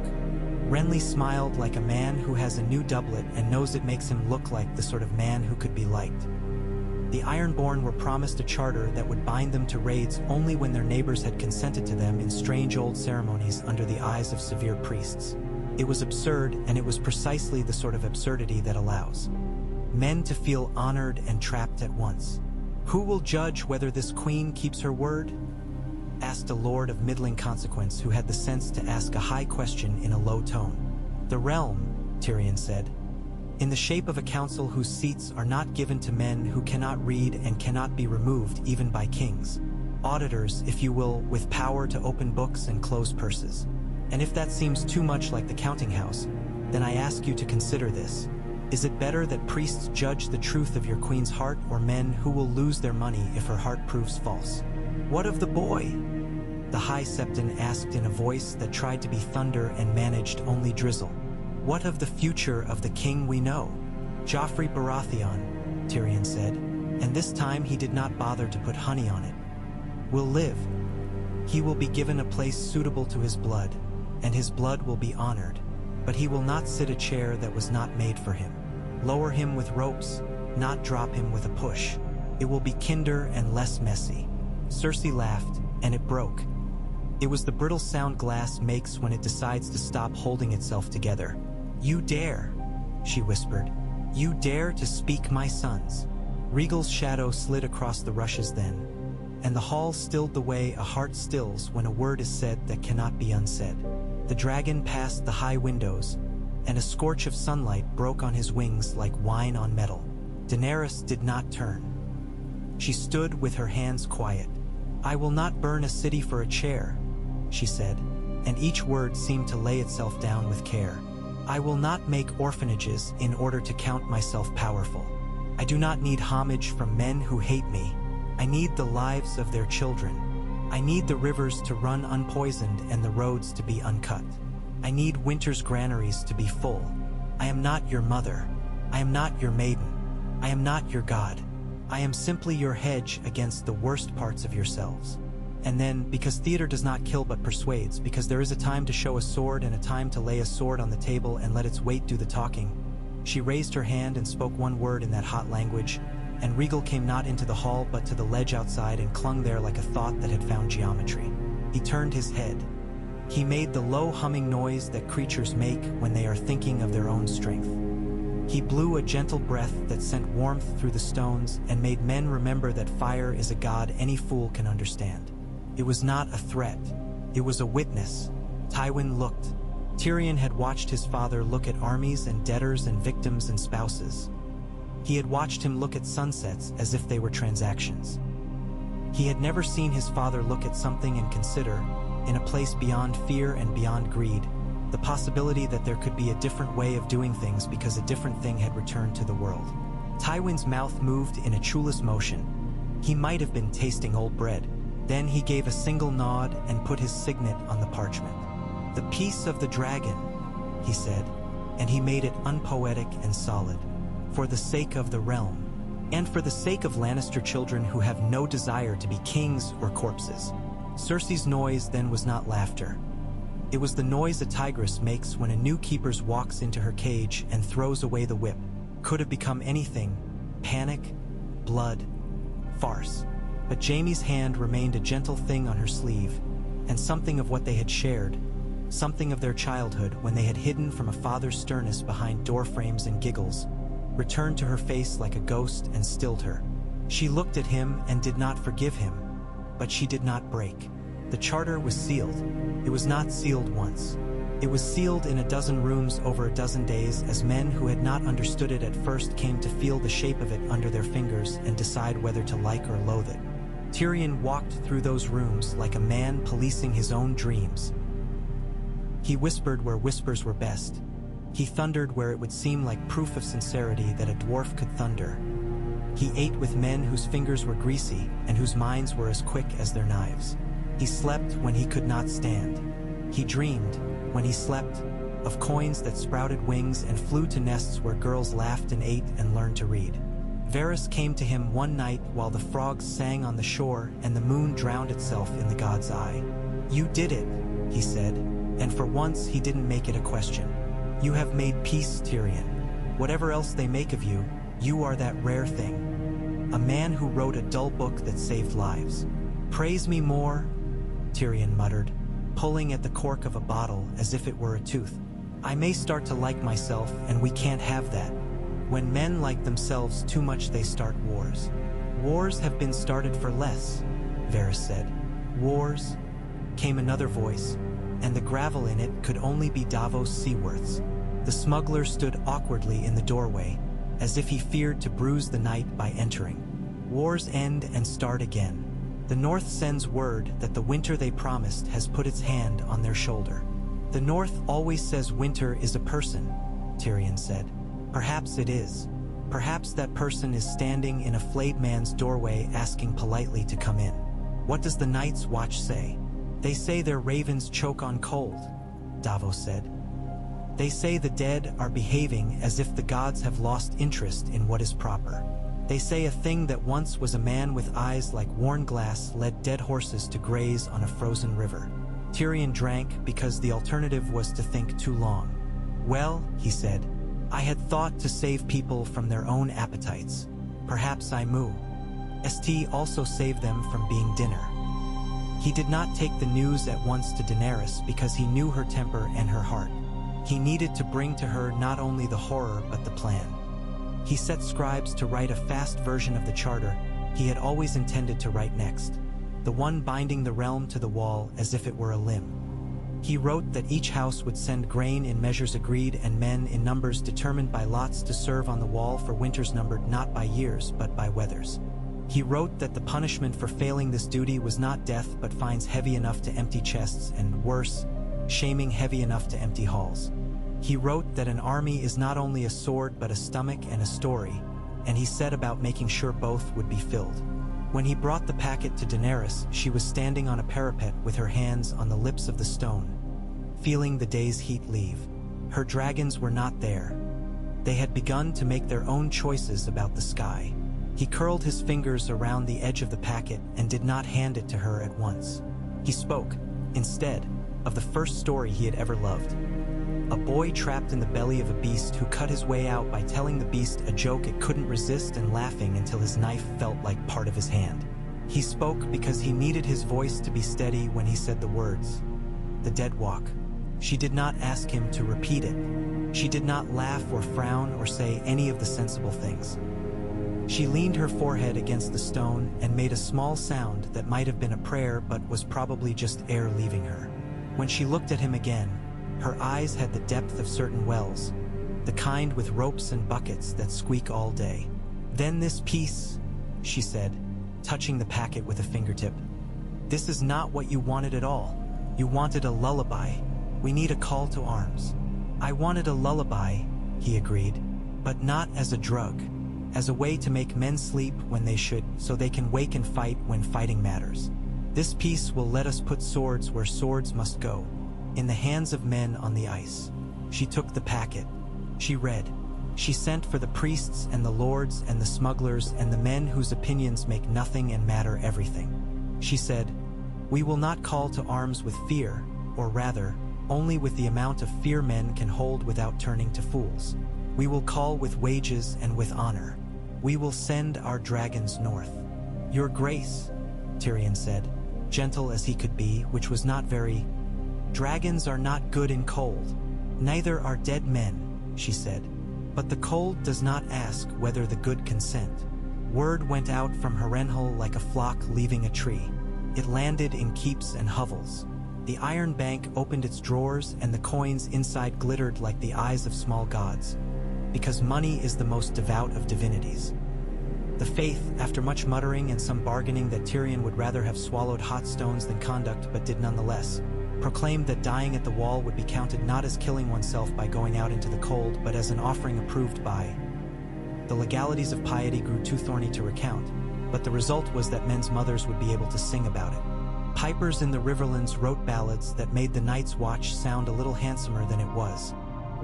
Renly smiled like a man who has a new doublet and knows it makes him look like the sort of man who could be liked. The Ironborn were promised a charter that would bind them to raids only when their neighbors had consented to them in strange old ceremonies under the eyes of severe priests. It was absurd, and it was precisely the sort of absurdity that allows men to feel honored and trapped at once. "Who will judge whether this queen keeps her word?" asked a lord of middling consequence who had the sense to ask a high question in a low tone. "The realm," Tyrion said, "in the shape of a council whose seats are not given to men who cannot read and cannot be removed even by kings. Auditors, if you will, with power to open books and close purses. And if that seems too much like the counting house, then I ask you to consider this. Is it better that priests judge the truth of your queen's heart, or men who will lose their money if her heart proves false?" "What of the boy?" the High Septon asked in a voice that tried to be thunder and managed only drizzle. "What of the future of the king we know?" "Joffrey Baratheon," Tyrion said, and this time he did not bother to put honey on it, "will live. He will be given a place suitable to his blood, and his blood will be honored, but he will not sit a chair that was not made for him. Lower him with ropes, not drop him with a push. It will be kinder and less messy." Cersei laughed, and it broke. It was the brittle sound glass makes when it decides to stop holding itself together. "You dare," she whispered. "You dare to speak my sons." Rhaegal's shadow slid across the rushes then, and the hall stilled the way a heart stills when a word is said that cannot be unsaid. The dragon passed the high windows, and a scorch of sunlight broke on his wings like wine on metal. Daenerys did not turn. She stood with her hands quiet. "I will not burn a city for a chair," she said, and each word seemed to lay itself down with care. "I will not make orphanages in order to count myself powerful. I do not need homage from men who hate me. I need the lives of their children. I need the rivers to run unpoisoned and the roads to be uncut. I need winter's granaries to be full. I am not your mother. I am not your maiden. I am not your god. I am simply your hedge against the worst parts of yourselves." And then, because theater does not kill but persuades, because there is a time to show a sword and a time to lay a sword on the table and let its weight do the talking, she raised her hand and spoke one word in that hot language, and Rhaegal came not into the hall but to the ledge outside and clung there like a thought that had found geometry. He turned his head. He made the low humming noise that creatures make when they are thinking of their own strength. He blew a gentle breath that sent warmth through the stones and made men remember that fire is a god any fool can understand. It was not a threat. It was a witness. Tywin looked. Tyrion had watched his father look at armies and debtors and victims and spouses. He had watched him look at sunsets as if they were transactions. He had never seen his father look at something and consider, in a place beyond fear and beyond greed, the possibility that there could be a different way of doing things because a different thing had returned to the world. Tywin's mouth moved in a chewless motion. He might have been tasting old bread. Then he gave a single nod and put his signet on the parchment. "The peace of the dragon," he said, and he made it unpoetic and solid. "For the sake of the realm, and for the sake of Lannister children who have no desire to be kings or corpses." Cersei's noise then was not laughter. It was the noise a tigress makes when a new keeper walks into her cage and throws away the whip. Could have become anything: panic, blood, farce. But Jaime's hand remained a gentle thing on her sleeve, and something of what they had shared, something of their childhood when they had hidden from a father's sternness behind door frames and giggles, returned to her face like a ghost and stilled her. She looked at him and did not forgive him, but she did not break. The charter was sealed. It was not sealed once. It was sealed in a dozen rooms over a dozen days as men who had not understood it at first came to feel the shape of it under their fingers and decide whether to like or loathe it. Tyrion walked through those rooms like a man policing his own dreams. He whispered where whispers were best. He thundered where it would seem like proof of sincerity that a dwarf could thunder. He ate with men whose fingers were greasy and whose minds were as quick as their knives. He slept when he could not stand. He dreamed, when he slept, of coins that sprouted wings and flew to nests where girls laughed and ate and learned to read. Varys came to him one night while the frogs sang on the shore and the moon drowned itself in the god's eye. "You did it," he said, and for once he didn't make it a question. "You have made peace, Tyrion. Whatever else they make of you, you are that rare thing. A man who wrote a dull book that saved lives." "Praise me more," Tyrion muttered, pulling at the cork of a bottle as if it were a tooth. "I may start to like myself, and we can't have that. When men like themselves too much, they start wars." "Wars have been started for less," Varys said. "Wars?" came another voice, and the gravel in it could only be Davos Seaworth's. The smuggler stood awkwardly in the doorway, as if he feared to bruise the night by entering. "Wars end and start again. The North sends word that the winter they promised has put its hand on their shoulder." "The North always says winter is a person," Tyrion said. "Perhaps it is. Perhaps that person is standing in a flayed man's doorway asking politely to come in. What does the Night's Watch say?" "They say their ravens choke on cold," Davos said. "They say the dead are behaving as if the gods have lost interest in what is proper. They say a thing that once was a man with eyes like worn glass led dead horses to graze on a frozen river." Tyrion drank because the alternative was to think too long. "Well," he said, "I had thought to save people from their own appetites. Perhaps I moo. St also save them from being dinner." He did not take the news at once to Daenerys because he knew her temper and her heart. He needed to bring to her not only the horror but the plan. He set scribes to write a fast version of the charter he had always intended to write next, the one binding the realm to the wall as if it were a limb. He wrote that each house would send grain in measures agreed and men in numbers determined by lots to serve on the wall for winters numbered not by years but by weathers. He wrote that the punishment for failing this duty was not death but fines heavy enough to empty chests and, worse, shaming heavy enough to empty halls. He wrote that an army is not only a sword but a stomach and a story, and he set about making sure both would be filled. When he brought the packet to Daenerys, she was standing on a parapet with her hands on the lips of the stone, feeling the day's heat leave. Her dragons were not there. They had begun to make their own choices about the sky. He curled his fingers around the edge of the packet and did not hand it to her at once. He spoke, instead, of the first story he had ever loved. A boy trapped in the belly of a beast who cut his way out by telling the beast a joke it couldn't resist and laughing until his knife felt like part of his hand. He spoke because he needed his voice to be steady when he said the words, "The dead walk." She did not ask him to repeat it. She did not laugh or frown or say any of the sensible things. She leaned her forehead against the stone and made a small sound that might have been a prayer but was probably just air leaving her. When she looked at him again, her eyes had the depth of certain wells, the kind with ropes and buckets that squeak all day. "Then this piece," she said, touching the packet with a fingertip. "This is not what you wanted at all. You wanted a lullaby. We need a call to arms." "I wanted a lullaby," he agreed, "but not as a drug, as a way to make men sleep when they should, so they can wake and fight when fighting matters. This piece will let us put swords where swords must go, in the hands of men on the ice." She took the packet. She read. She sent for the priests and the lords and the smugglers and the men whose opinions make nothing and matter everything. She said, "We will not call to arms with fear, or rather, only with the amount of fear men can hold without turning to fools. We will call with wages and with honor. We will send our dragons north." "Your Grace," Tyrion said, gentle as he could be, which was not very. "Dragons are not good in cold. Neither are dead men," she said. "But the cold does not ask whether the good consent." Word went out from Harrenhal like a flock leaving a tree. It landed in keeps and hovels. The Iron Bank opened its drawers and the coins inside glittered like the eyes of small gods, because money is the most devout of divinities. The Faith, after much muttering and some bargaining that Tyrion would rather have swallowed hot stones than conduct but did nonetheless, proclaimed that dying at the wall would be counted not as killing oneself by going out into the cold but as an offering approved by. The legalities of piety grew too thorny to recount, but the result was that men's mothers would be able to sing about it. Pipers in the Riverlands wrote ballads that made the Night's Watch sound a little handsomer than it was,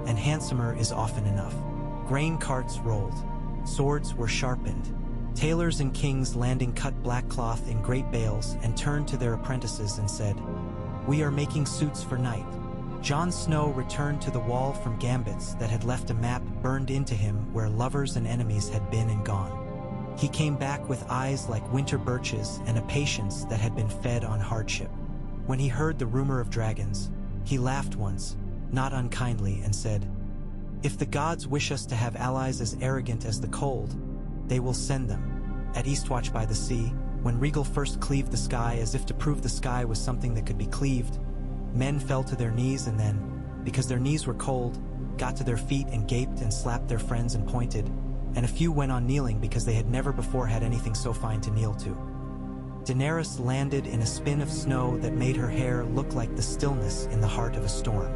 and handsomer is often enough. Grain carts rolled. Swords were sharpened. Tailors and kings landing cut black cloth in great bales and turned to their apprentices and said, "We are making suits for night." Jon Snow returned to the wall from gambits that had left a map burned into him where lovers and enemies had been and gone. He came back with eyes like winter birches and a patience that had been fed on hardship. When he heard the rumor of dragons, he laughed once, not unkindly, and said, "If the gods wish us to have allies as arrogant as the cold, they will send them." At Eastwatch by the Sea, when Rhaegal first cleaved the sky as if to prove the sky was something that could be cleaved, men fell to their knees and then, because their knees were cold, got to their feet and gaped and slapped their friends and pointed, and a few went on kneeling because they had never before had anything so fine to kneel to. Daenerys landed in a spin of snow that made her hair look like the stillness in the heart of a storm.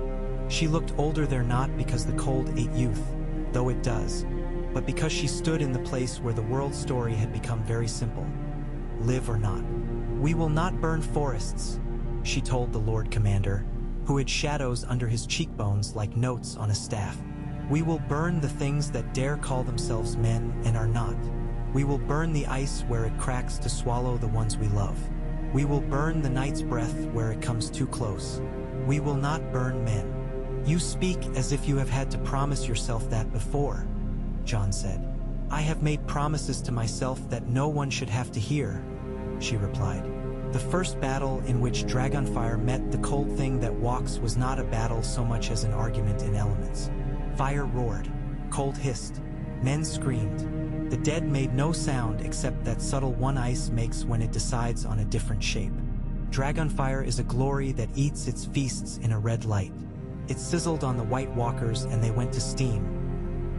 She looked older there not because the cold ate youth, though it does, but because she stood in the place where the world's story had become very simple. Live or not. "We will not burn forests," she told the Lord Commander, who had shadows under his cheekbones like notes on a staff. "We will burn the things that dare call themselves men and are not. We will burn the ice where it cracks to swallow the ones we love. We will burn the night's breath where it comes too close. We will not burn men." "You speak as if you have had to promise yourself that before," Jon said. "I have made promises to myself that no one should have to hear," she replied. The first battle in which Dragonfire met the cold thing that walks was not a battle so much as an argument in elements. Fire roared, cold hissed, men screamed. The dead made no sound except that subtle one ice makes when it decides on a different shape. Dragonfire is a glory that eats its feasts in a red light. It sizzled on the White Walkers and they went to steam.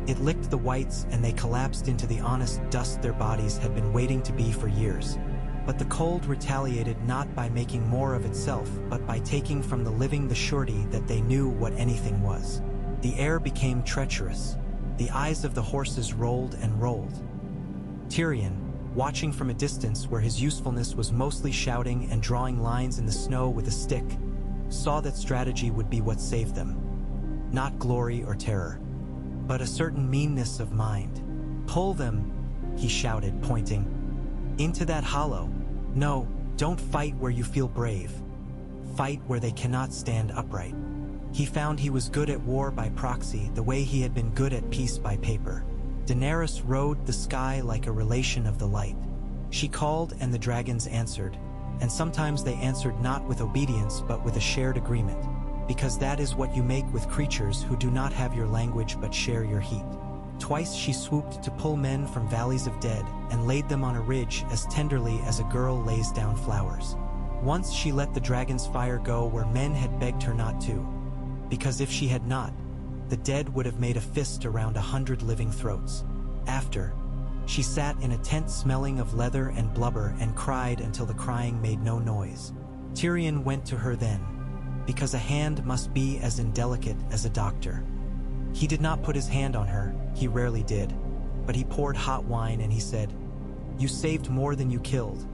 It licked the whites and they collapsed into the honest dust their bodies had been waiting to be for years. But the cold retaliated not by making more of itself, but by taking from the living the surety that they knew what anything was. The air became treacherous. The eyes of the horses rolled and rolled. Tyrion, watching from a distance where his usefulness was mostly shouting and drawing lines in the snow with a stick, saw that strategy would be what saved them. Not glory or terror, but a certain meanness of mind. "Pull them," he shouted, pointing. "Into that hollow. No, don't fight where you feel brave. Fight where they cannot stand upright." He found he was good at war by proxy the way he had been good at peace by paper. Daenerys rode the sky like a relation of the light. She called and the dragons answered, and sometimes they answered not with obedience but with a shared agreement, because that is what you make with creatures who do not have your language but share your heat. Twice she swooped to pull men from valleys of dead and laid them on a ridge as tenderly as a girl lays down flowers. Once she let the dragon's fire go where men had begged her not to, because if she had not, the dead would have made a fist around 100 living throats. After, she sat in a tent smelling of leather and blubber and cried until the crying made no noise. Tyrion went to her then, because a hand must be as indelicate as a doctor. He did not put his hand on her, he rarely did, but he poured hot wine and he said, "You saved more than you killed."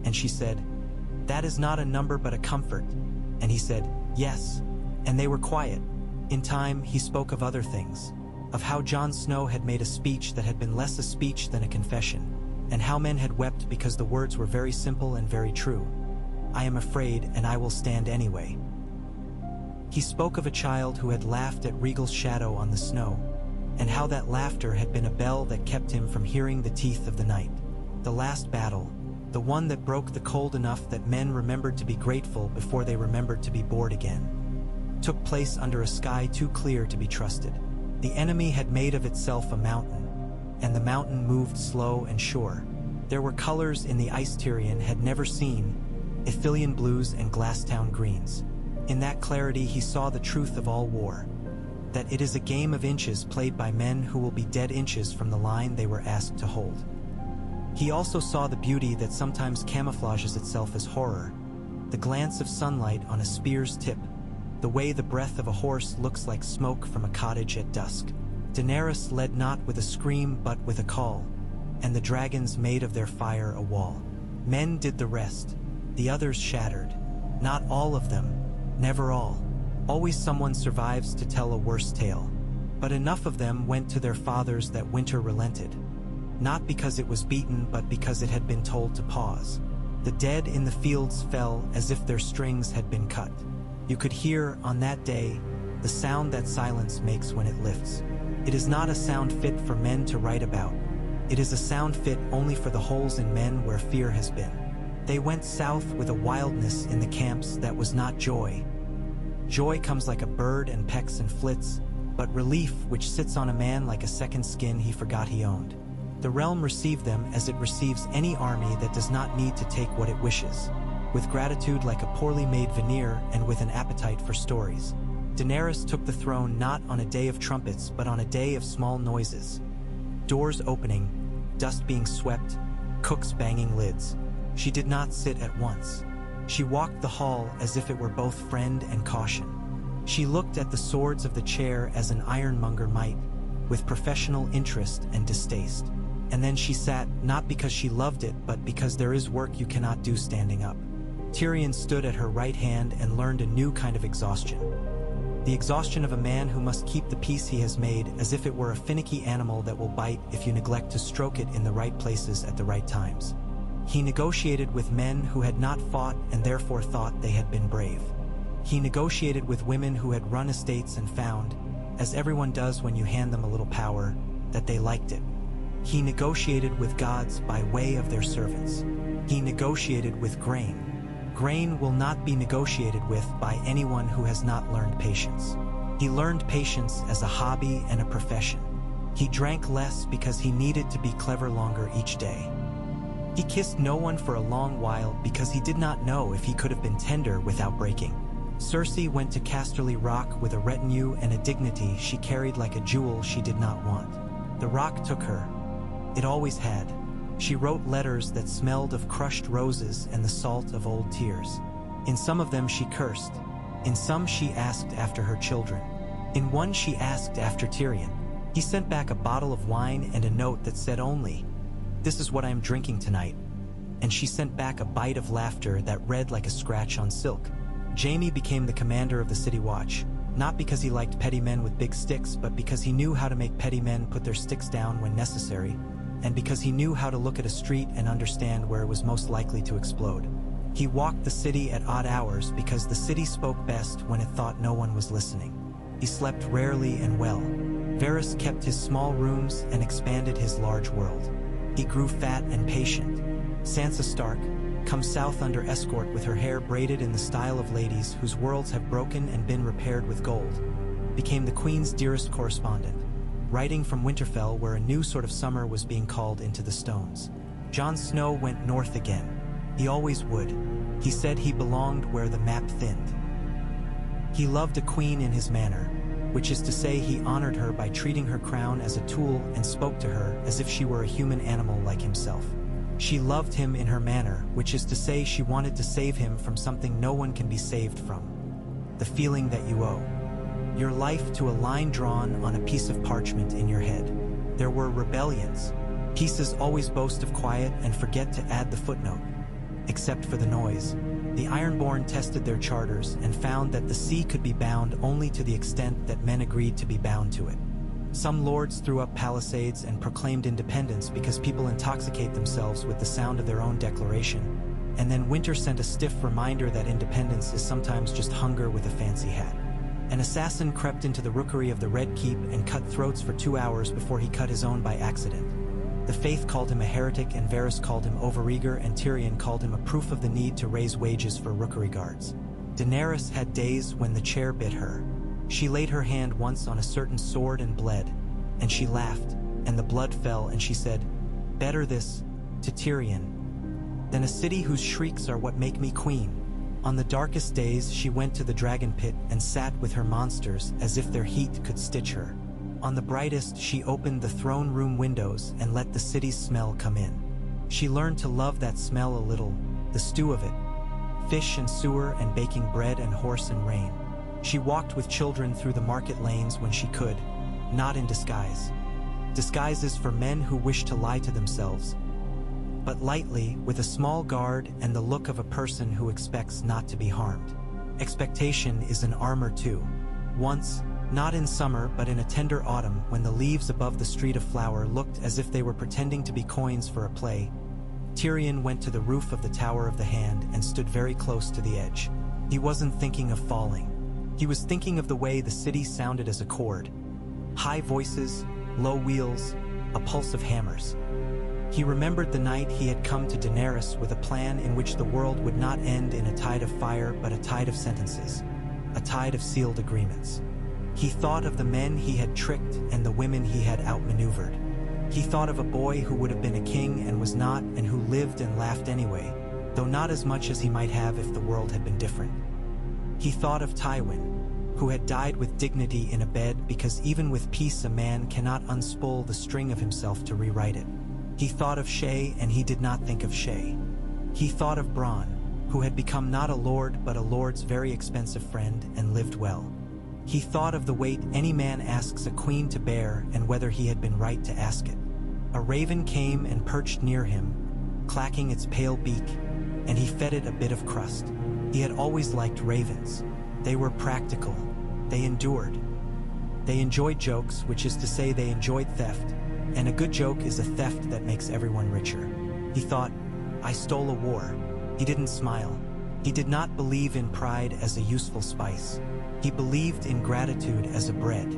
And she said, "That is not a number but a comfort." And he said, "Yes." And they were quiet. In time, he spoke of other things, of how Jon Snow had made a speech that had been less a speech than a confession, and how men had wept because the words were very simple and very true. "I am afraid, and I will stand anyway." He spoke of a child who had laughed at Rhaegal's shadow on the snow, and how that laughter had been a bell that kept him from hearing the teeth of the night. The last battle, the one that broke the cold enough that men remembered to be grateful before they remembered to be bored again, took place under a sky too clear to be trusted. The enemy had made of itself a mountain, and the mountain moved slow and sure. There were colors in the ice Tyrion had never seen, Ithilien blues and Glasstown greens. In that clarity he saw the truth of all war, that it is a game of inches played by men who will be dead inches from the line they were asked to hold. He also saw the beauty that sometimes camouflages itself as horror, the glance of sunlight on a spear's tip, the way the breath of a horse looks like smoke from a cottage at dusk. Daenerys led not with a scream but with a call, and the dragons made of their fire a wall. Men did the rest, the others shattered. Not all of them, never all. Always someone survives to tell a worse tale. But enough of them went to their fathers that winter relented. not because it was beaten but because it had been told to pause. The dead in the fields fell as if their strings had been cut. You could hear, on that day, the sound that silence makes when it lifts. It is not a sound fit for men to write about. It is a sound fit only for the holes in men where fear has been. They went south with a wildness in the camps that was not joy. Joy comes like a bird and pecks and flits, but relief which sits on a man like a second skin he forgot he owned. The realm received them as it receives any army that does not need to take what it wishes, with gratitude like a poorly made veneer and with an appetite for stories. Daenerys took the throne not on a day of trumpets but on a day of small noises. Doors opening, dust being swept, cooks banging lids. She did not sit at once. She walked the hall as if it were both friend and caution. She looked at the swords of the chair as an ironmonger might, with professional interest and distaste. And then she sat, not because she loved it, but because there is work you cannot do standing up. Tyrion stood at her right hand and learned a new kind of exhaustion. The exhaustion of a man who must keep the peace he has made as if it were a finicky animal that will bite if you neglect to stroke it in the right places at the right times. He negotiated with men who had not fought and therefore thought they had been brave. He negotiated with women who had run estates and found, as everyone does when you hand them a little power, that they liked it. He negotiated with gods by way of their servants. He negotiated with grain. Grain will not be negotiated with by anyone who has not learned patience. He learned patience as a hobby and a profession. He drank less because he needed to be clever longer each day. He kissed no one for a long while because he did not know if he could have been tender without breaking. Cersei went to Casterly Rock with a retinue and a dignity she carried like a jewel she did not want. The rock took her. It always had. She wrote letters that smelled of crushed roses and the salt of old tears. In some of them she cursed. In some she asked after her children. In one she asked after Tyrion. He sent back a bottle of wine and a note that said only, "This is what I am drinking tonight." And she sent back a bite of laughter that read like a scratch on silk. Jaime became the commander of the City Watch, not because he liked petty men with big sticks, but because he knew how to make petty men put their sticks down when necessary, and because he knew how to look at a street and understand where it was most likely to explode. He walked the city at odd hours because the city spoke best when it thought no one was listening. He slept rarely and well. Varys kept his small rooms and expanded his large world. He grew fat and patient. Sansa Stark, come south under escort with her hair braided in the style of ladies whose worlds have broken and been repaired with gold, became the Queen's dearest correspondent, writing from Winterfell where a new sort of summer was being called into the stones. Jon Snow went north again. He always would. He said he belonged where the map thinned. He loved a queen in his manner, which is to say he honored her by treating her crown as a tool and spoke to her as if she were a human animal like himself. She loved him in her manner, which is to say she wanted to save him from something no one can be saved from. The feeling that you owe your life to a line drawn on a piece of parchment in your head. There were rebellions. Pieces always boast of quiet and forget to add the footnote. Except for the noise. The Ironborn tested their charters and found that the sea could be bound only to the extent that men agreed to be bound to it. Some lords threw up palisades and proclaimed independence because people intoxicate themselves with the sound of their own declaration, and then winter sent a stiff reminder that independence is sometimes just hunger with a fancy hat. An assassin crept into the rookery of the Red Keep and cut throats for 2 hours before he cut his own by accident. The Faith called him a heretic, and Varys called him overeager, and Tyrion called him a proof of the need to raise wages for rookery guards. Daenerys had days when the chair bit her. She laid her hand once on a certain sword and bled, and she laughed, and the blood fell, and she said, "Better this, to Tyrion, than a city whose shrieks are what make me queen." On the darkest days she went to the dragon pit and sat with her monsters as if their heat could stitch her. On the brightest she opened the throne room windows and let the city's smell come in. She learned to love that smell a little, the stew of it, fish and sewer and baking bread and horse and rain. She walked with children through the market lanes when she could, not in disguise. Disguises for men who wish to lie to themselves, but lightly, with a small guard and the look of a person who expects not to be harmed. Expectation is an armor too. Once, Not in summer, but in a tender autumn, when the leaves above the street of flower looked as if they were pretending to be coins for a play, Tyrion went to the roof of the Tower of the Hand and stood very close to the edge. He wasn't thinking of falling. He was thinking of the way the city sounded as a chord. High voices, low wheels, a pulse of hammers. He remembered the night he had come to Daenerys with a plan in which the world would not end in a tide of fire but a tide of sentences, a tide of sealed agreements. He thought of the men he had tricked and the women he had outmaneuvered. He thought of a boy who would have been a king and was not, and who lived and laughed anyway, though not as much as he might have if the world had been different. He thought of Tywin, who had died with dignity in a bed because even with peace a man cannot unspool the string of himself to rewrite it. He thought of Shae, and he did not think of Shae. He thought of Bronn, who had become not a lord but a lord's very expensive friend and lived well. He thought of the weight any man asks a queen to bear and whether he had been right to ask it. A raven came and perched near him, clacking its pale beak, and he fed it a bit of crust. He had always liked ravens. They were practical. They endured. They enjoyed jokes, which is to say they enjoyed theft, and a good joke is a theft that makes everyone richer. He thought, I stole a war. He didn't smile. He did not believe in pride as a useful spice. He believed in gratitude as a bread.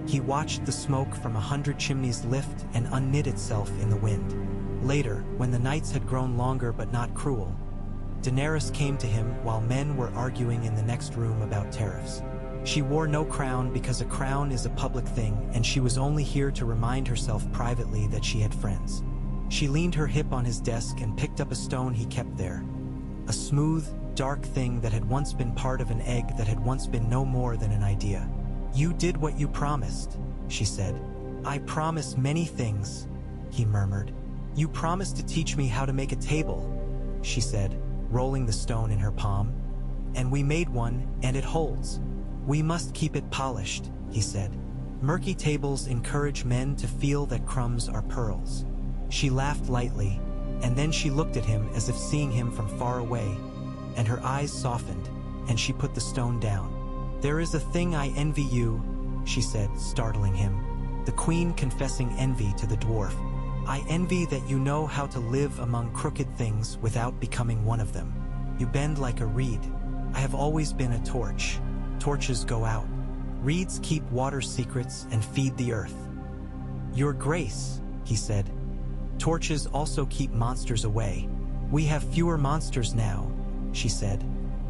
He watched the smoke from 100 chimneys lift and unknit itself in the wind. Later, when the nights had grown longer but not cruel, Daenerys came to him while men were arguing in the next room about tariffs. She wore no crown because a crown is a public thing, and she was only here to remind herself privately that she had friends. She leaned her hip on his desk and picked up a stone he kept there. A smooth, dark thing that had once been part of an egg that had once been no more than an idea. You did what you promised, she said. I promise many things, he murmured. You promised to teach me how to make a table, she said, rolling the stone in her palm. And we made one, and it holds. We must keep it polished, he said. Murky tables encourage men to feel that crumbs are pearls. She laughed lightly, and then she looked at him as if seeing him from far away, and her eyes softened, and she put the stone down. There is a thing I envy you, she said, startling him. The queen confessing envy to the dwarf. I envy that you know how to live among crooked things without becoming one of them. You bend like a reed. I have always been a torch. Torches go out. Reeds keep water secrets and feed the earth. Your grace, he said. Torches also keep monsters away. We have fewer monsters now, she said,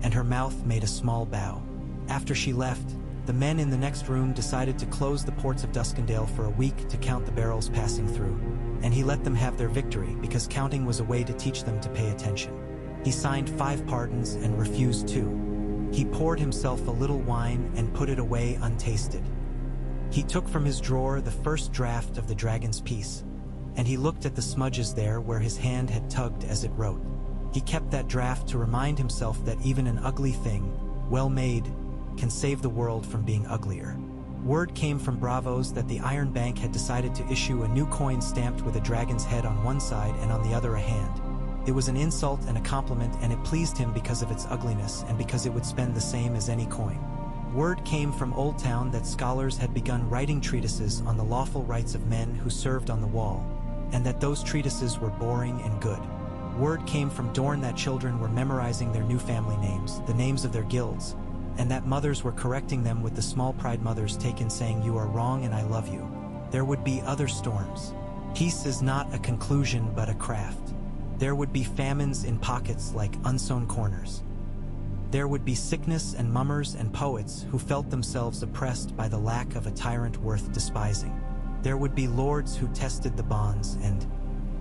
and her mouth made a small bow. After she left, the men in the next room decided to close the ports of Duskendale for a week to count the barrels passing through, and he let them have their victory because counting was a way to teach them to pay attention. He signed 5 pardons and refused 2. He poured himself a little wine and put it away untasted. He took from his drawer the first draft of the Dragon's Peace, and he looked at the smudges there where his hand had tugged as it wrote. He kept that draft to remind himself that even an ugly thing, well made, can save the world from being uglier. Word came from Bravos that the Iron Bank had decided to issue a new coin stamped with a dragon's head on one side and on the other a hand. It was an insult and a compliment, and it pleased him because of its ugliness and because it would spend the same as any coin. Word came from Old Town that scholars had begun writing treatises on the lawful rights of men who served on the wall, and that those treatises were boring and good. Word came from Dorne that children were memorizing their new family names, the names of their guilds, and that mothers were correcting them with the small pride mothers taken saying, "You are wrong and I love you." There would be other storms. Peace is not a conclusion but a craft. There would be famines in pockets like unsown corners. There would be sickness and mummers and poets who felt themselves oppressed by the lack of a tyrant worth despising. There would be lords who tested the bonds, and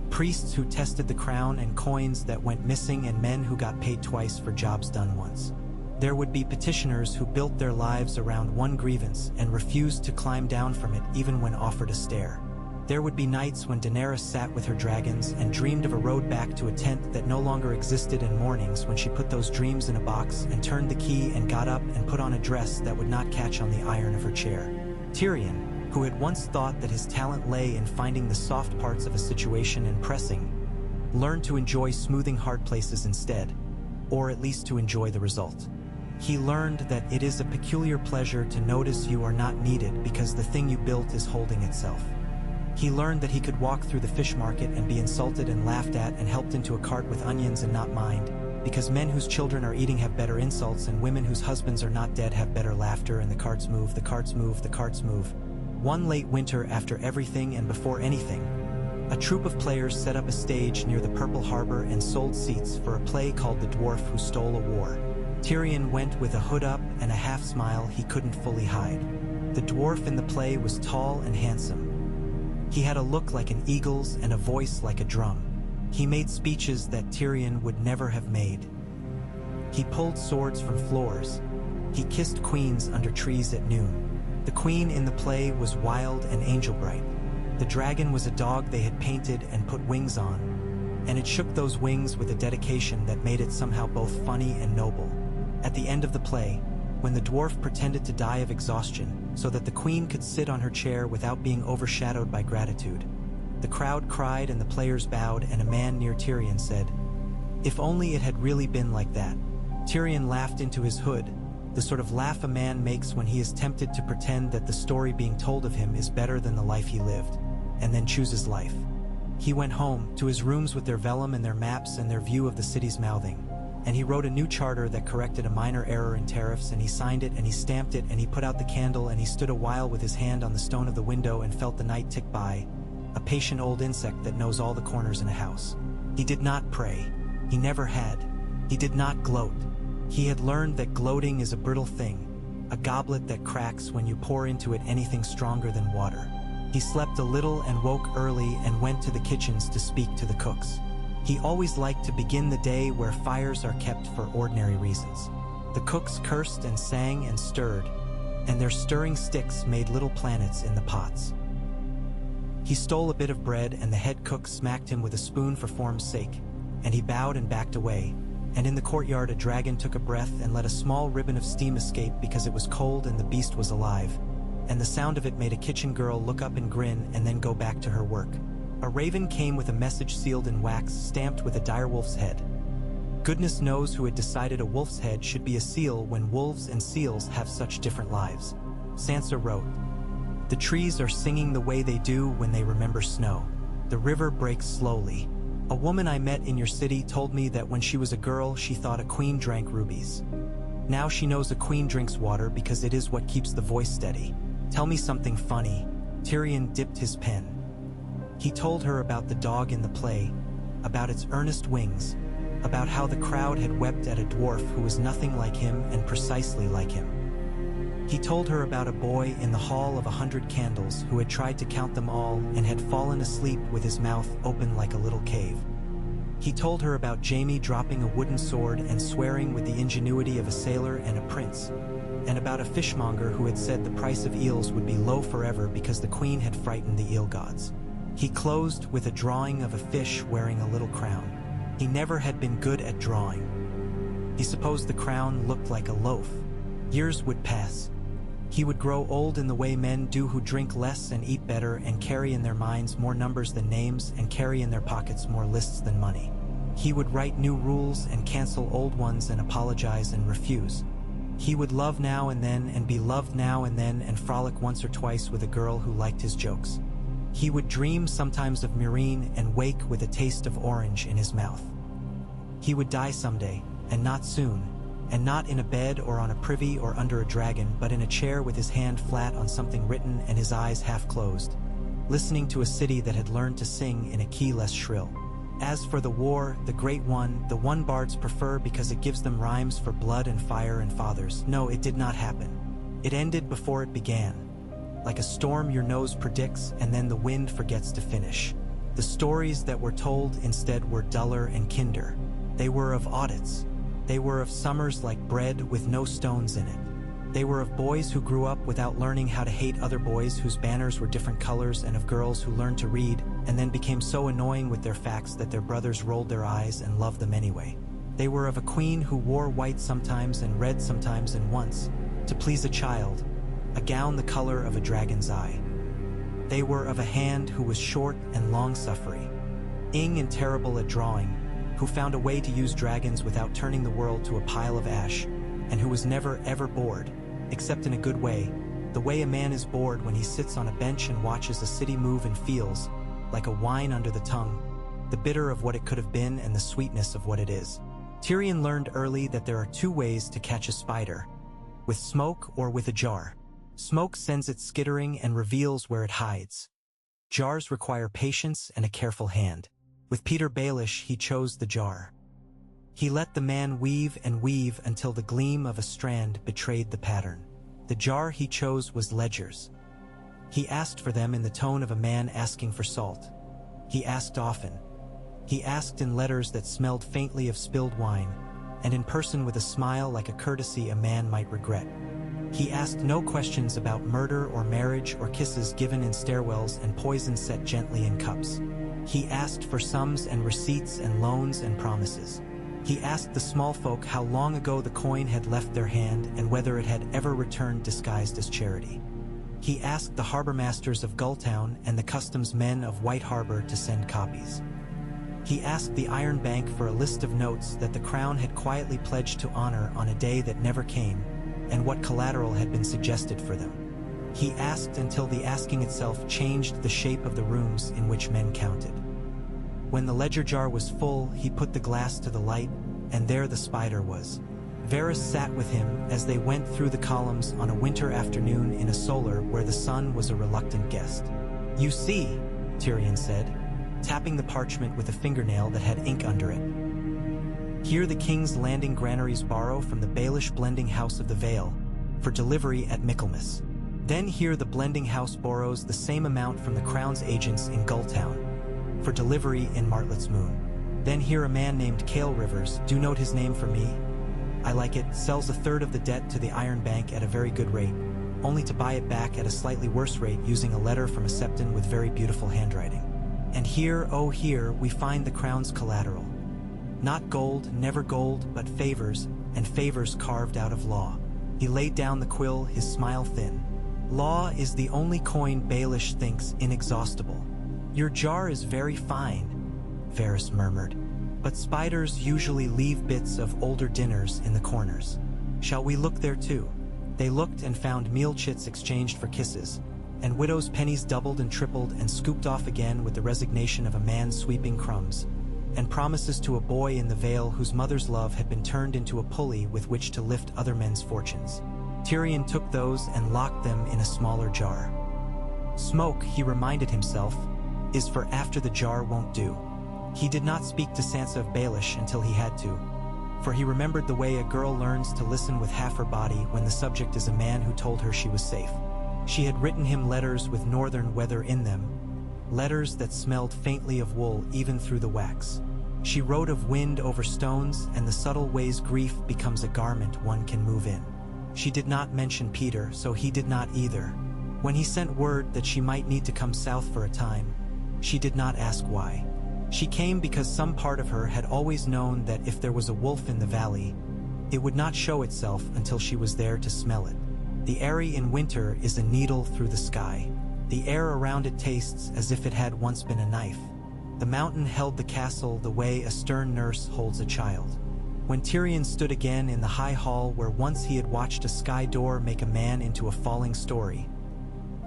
priests who tested the crown and coins that went missing, and men who got paid twice for jobs done once. There would be petitioners who built their lives around one grievance and refused to climb down from it even when offered a stair. There would be nights when Daenerys sat with her dragons and dreamed of a road back to a tent that no longer existed, and mornings when she put those dreams in a box and turned the key and got up and put on a dress that would not catch on the iron of her chair. Tyrion, who had once thought that his talent lay in finding the soft parts of a situation and pressing, learned to enjoy smoothing hard places instead, or at least to enjoy the result. He learned that it is a peculiar pleasure to notice you are not needed because the thing you built is holding itself. He learned that he could walk through the fish market and be insulted and laughed at and helped into a cart with onions and not mind, because men whose children are eating have better insults and women whose husbands are not dead have better laughter, and the carts move, the carts move, the carts move. One late winter, after everything and before anything, a troupe of players set up a stage near the Purple Harbor and sold seats for a play called The Dwarf Who Stole a War. Tyrion went with a hood up and a half-smile he couldn't fully hide. The dwarf in the play was tall and handsome. He had a look like an eagle's and a voice like a drum. He made speeches that Tyrion would never have made. He pulled swords from floors. He kissed queens under trees at noon. The queen in the play was wild and angel-bright. The dragon was a dog they had painted and put wings on, and it shook those wings with a dedication that made it somehow both funny and noble. At the end of the play, when the dwarf pretended to die of exhaustion so that the queen could sit on her chair without being overshadowed by gratitude, the crowd cried and the players bowed, and a man near Tyrion said, "If only it had really been like that." Tyrion laughed into his hood, the sort of laugh a man makes when he is tempted to pretend that the story being told of him is better than the life he lived, and then chooses life. He went home, to his rooms with their vellum and their maps and their view of the city's mouthing, and he wrote a new charter that corrected a minor error in tariffs, and he signed it and he stamped it and he put out the candle and he stood a while with his hand on the stone of the window and felt the night tick by, a patient old insect that knows all the corners in a house. He did not pray. He never had. He did not gloat. He had learned that gloating is a brittle thing, a goblet that cracks when you pour into it anything stronger than water. He slept a little and woke early and went to the kitchens to speak to the cooks. He always liked to begin the day where fires are kept for ordinary reasons. The cooks cursed and sang and stirred, and their stirring sticks made little planets in the pots. He stole a bit of bread and the head cook smacked him with a spoon for form's sake, and he bowed and backed away, and in the courtyard a dragon took a breath and let a small ribbon of steam escape because it was cold and the beast was alive, and the sound of it made a kitchen girl look up and grin and then go back to her work. A raven came with a message sealed in wax stamped with a direwolf's head. Goodness knows who had decided a wolf's head should be a seal when wolves and seals have such different lives. Sansa wrote, "The trees are singing the way they do when they remember snow. The river breaks slowly. A woman I met in your city told me that when she was a girl she thought a queen drank rubies. Now she knows a queen drinks water because it is what keeps the voice steady. Tell me something funny." Tyrion dipped his pen. He told her about the dog in the play, about its earnest wings, about how the crowd had wept at a dwarf who was nothing like him and precisely like him. He told her about a boy in the Hall of 100 Candles who had tried to count them all and had fallen asleep with his mouth open like a little cave. He told her about Jaime dropping a wooden sword and swearing with the ingenuity of a sailor and a prince, and about a fishmonger who had said the price of eels would be low forever because the queen had frightened the eel gods. He closed with a drawing of a fish wearing a little crown. He never had been good at drawing. He supposed the crown looked like a loaf. Years would pass. He would grow old in the way men do who drink less and eat better and carry in their minds more numbers than names and carry in their pockets more lists than money. He would write new rules and cancel old ones and apologize and refuse. He would love now and then and be loved now and then and frolic once or twice with a girl who liked his jokes. He would dream sometimes of Meereen and wake with a taste of orange in his mouth. He would die someday, and not soon, and not in a bed or on a privy or under a dragon, but in a chair with his hand flat on something written and his eyes half closed, listening to a city that had learned to sing in a key less shrill. As for the war, the great one, the one bards prefer because it gives them rhymes for blood and fire and fathers, no, it did not happen. It ended before it began. Like a storm your nose predicts and then the wind forgets to finish. The stories that were told instead were duller and kinder. They were of audits. They were of summers like bread with no stones in it. They were of boys who grew up without learning how to hate other boys whose banners were different colors, and of girls who learned to read and then became so annoying with their facts that their brothers rolled their eyes and loved them anyway. They were of a queen who wore white sometimes and red sometimes and once, to please a child, a gown the color of a dragon's eye. They were of a hand who was short and long-suffering, and terrible at drawing, who found a way to use dragons without turning the world to a pile of ash, and who was never ever bored, except in a good way, the way a man is bored when he sits on a bench and watches a city move and feels, like a wine under the tongue, the bitter of what it could have been and the sweetness of what it is. Tyrion learned early that there are two ways to catch a spider, with smoke or with a jar. Smoke sends it skittering and reveals where it hides. Jars require patience and a careful hand. With Petyr Baelish, he chose the jar. He let the man weave and weave until the gleam of a strand betrayed the pattern. The jar he chose was ledgers. He asked for them in the tone of a man asking for salt. He asked often. He asked in letters that smelled faintly of spilled wine, and in person with a smile like a courtesy a man might regret. He asked no questions about murder or marriage or kisses given in stairwells and poison set gently in cups. He asked for sums and receipts and loans and promises. He asked the small folk how long ago the coin had left their hand and whether it had ever returned disguised as charity. He asked the harbor masters of Gulltown and the customs men of White Harbor to send copies. He asked the Iron Bank for a list of notes that the crown had quietly pledged to honor on a day that never came, and what collateral had been suggested for them. He asked until the asking itself changed the shape of the rooms in which men counted. When the ledger jar was full, he put the glass to the light, and there the spider was. Varys sat with him as they went through the columns on a winter afternoon in a solar where the sun was a reluctant guest. "You see," Tyrion said, tapping the parchment with a fingernail that had ink under it. "Here the King's Landing granaries borrow from the Baelish blending house of the Vale, for delivery at Michaelmas. Then here the blending house borrows the same amount from the Crown's agents in Gulltown, for delivery in Martlet's Moon. Then here a man named Cale Rivers, do note his name for me, I like it, sells a third of the debt to the Iron Bank at a very good rate, only to buy it back at a slightly worse rate using a letter from a septon with very beautiful handwriting. And here, oh here, we find the Crown's collateral. Not gold, never gold, but favors, and favors carved out of law." He laid down the quill, his smile thin. "Law is the only coin Baelish thinks inexhaustible." "Your jar is very fine," Varys murmured, "but spiders usually leave bits of older dinners in the corners. Shall we look there too?" They looked and found meal chits exchanged for kisses, and widows' pennies doubled and tripled and scooped off again with the resignation of a man sweeping crumbs, and promises to a boy in the Vale whose mother's love had been turned into a pulley with which to lift other men's fortunes. Tyrion took those and locked them in a smaller jar. Smoke, he reminded himself, is for after the jar won't do. He did not speak to Sansa of Baelish until he had to, for he remembered the way a girl learns to listen with half her body when the subject is a man who told her she was safe. She had written him letters with northern weather in them, letters that smelled faintly of wool even through the wax. She wrote of wind over stones and the subtle ways grief becomes a garment one can move in. She did not mention Petyr, so he did not either. When he sent word that she might need to come south for a time, she did not ask why. She came because some part of her had always known that if there was a wolf in the valley, it would not show itself until she was there to smell it. The Eyrie in winter is a needle through the sky. The air around it tastes as if it had once been a knife. The mountain held the castle the way a stern nurse holds a child. When Tyrion stood again in the high hall where once he had watched a sky door make a man into a falling story,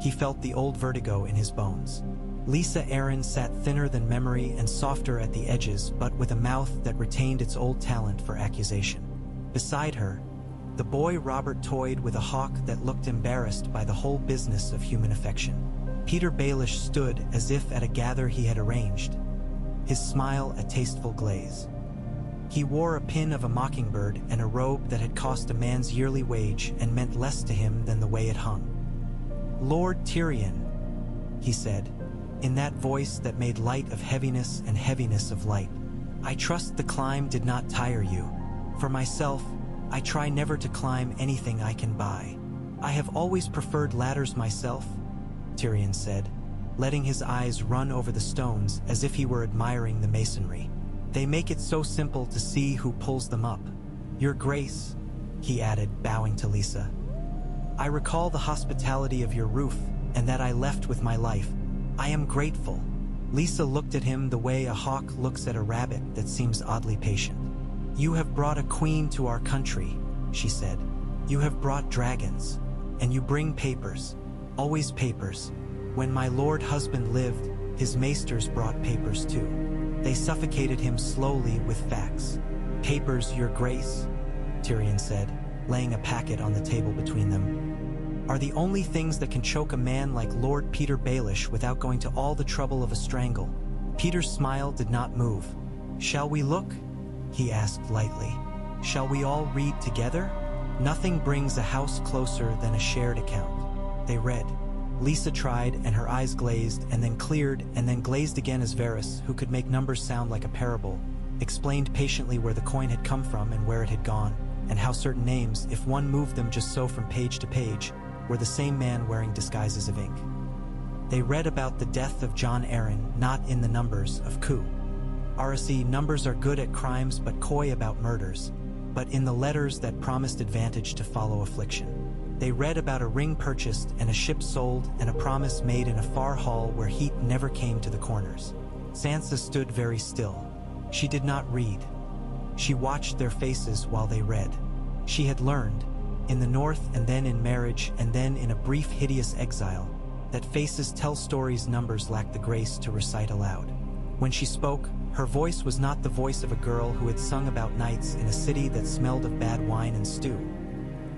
he felt the old vertigo in his bones. Lysa Arryn sat thinner than memory and softer at the edges, but with a mouth that retained its old talent for accusation. Beside her, the boy Robert toyed with a hawk that looked embarrassed by the whole business of human affection. Petyr Baelish stood as if at a gather he had arranged, his smile a tasteful glaze. He wore a pin of a mockingbird and a robe that had cost a man's yearly wage and meant less to him than the way it hung. "Lord Tyrion," he said, in that voice that made light of heaviness and heaviness of light, "I trust the climb did not tire you. For myself, I try never to climb anything I can buy. I have always preferred ladders myself," Tyrion said, letting his eyes run over the stones as if he were admiring the masonry. "They make it so simple to see who pulls them up. Your Grace," he added, bowing to Lysa, "I recall the hospitality of your roof and that I left with my life. I am grateful." Lysa looked at him the way a hawk looks at a rabbit that seems oddly patient. "You have brought a queen to our country," she said. "You have brought dragons, and you bring papers, always papers. When my lord husband lived, his maesters brought papers too. They suffocated him slowly with facts. Papers, your grace," Tyrion said, laying a packet on the table between them, "are the only things that can choke a man like Lord Peter Baelish without going to all the trouble of a strangle." Peter's smile did not move. "Shall we look?" he asked lightly. "Shall we all read together? Nothing brings a house closer than a shared account." They read. Lisa tried, and her eyes glazed, and then cleared, and then glazed again as Varys, who could make numbers sound like a parable, explained patiently where the coin had come from and where it had gone, and how certain names, if one moved them just so from page to page, were the same man wearing disguises of ink. They read about the death of Jon Arryn, not in the numbers of coup. RSE numbers are good at crimes but coy about murders, but in the letters that promised advantage to follow affliction. They read about a ring purchased and a ship sold and a promise made in a far hall where heat never came to the corners. Sansa stood very still. She did not read. She watched their faces while they read. She had learned, in the north and then in marriage and then in a brief hideous exile, that faces tell stories numbers lack the grace to recite aloud. When she spoke, her voice was not the voice of a girl who had sung about nights in a city that smelled of bad wine and stew.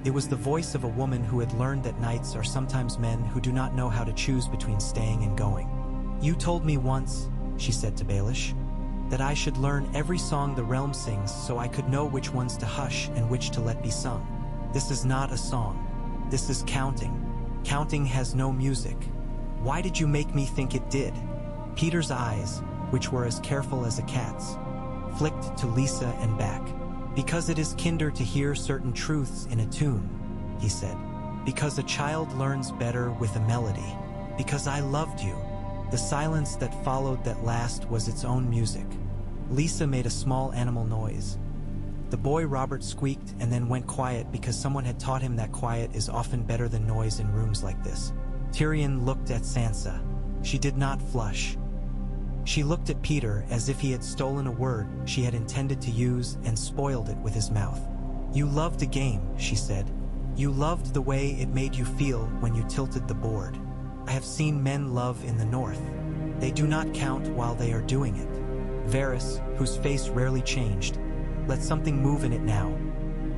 It was the voice of a woman who had learned that knights are sometimes men who do not know how to choose between staying and going. "You told me once," she said to Baelish, "that I should learn every song the realm sings so I could know which ones to hush and which to let be sung. This is not a song. This is counting. Counting has no music. Why did you make me think it did?" Peter's eyes, which were as careful as a cat's, flicked to Lisa and back. "Because it is kinder to hear certain truths in a tune," he said. "Because a child learns better with a melody. Because I loved you." The silence that followed that last was its own music. Lisa made a small animal noise. The boy Robert squeaked and then went quiet because someone had taught him that quiet is often better than noise in rooms like this. Tyrion looked at Sansa. She did not flush. She looked at Peter as if he had stolen a word she had intended to use and spoiled it with his mouth. "You loved a game," she said. "You loved the way it made you feel when you tilted the board. I have seen men love in the north. They do not count while they are doing it." Varys, whose face rarely changed, let something move in it now.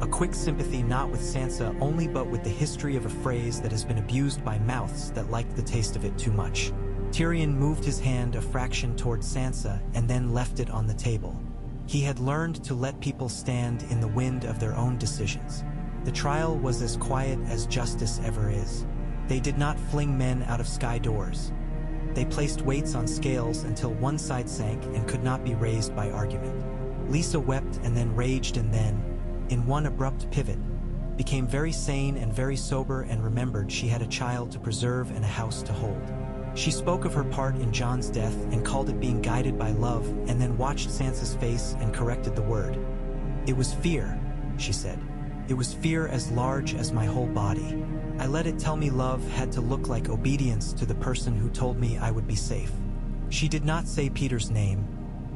A quick sympathy not with Sansa only but with the history of a phrase that has been abused by mouths that liked the taste of it too much. Tyrion moved his hand a fraction toward Sansa and then left it on the table. He had learned to let people stand in the wind of their own decisions. The trial was as quiet as justice ever is. They did not fling men out of sky doors. They placed weights on scales until one side sank and could not be raised by argument. Lisa wept and then raged and then, in one abrupt pivot, became very sane and very sober and remembered she had a child to preserve and a house to hold. She spoke of her part in Jon's death and called it being guided by love, and then watched Sansa's face and corrected the word. "It was fear," she said. "It was fear as large as my whole body. I let it tell me love had to look like obedience to the person who told me I would be safe." She did not say Peter's name.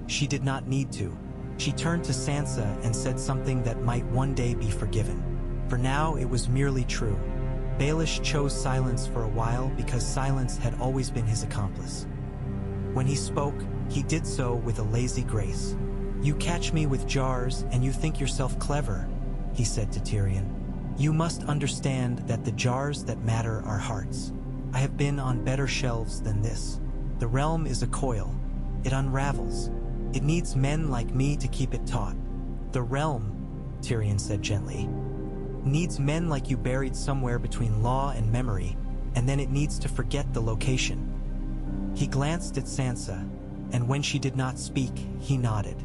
She did not need to. She turned to Sansa and said something that might one day be forgiven. For now it was merely true. Baelish chose silence for a while because silence had always been his accomplice. When he spoke, he did so with a lazy grace. "You catch me with jars and you think yourself clever," he said to Tyrion. "You must understand that the jars that matter are hearts. I have been on better shelves than this. The realm is a coil. It unravels. It needs men like me to keep it taut. The realm," Tyrion said gently, "needs men like you buried somewhere between law and memory, and then it needs to forget the location." He glanced at Sansa, and when she did not speak, he nodded.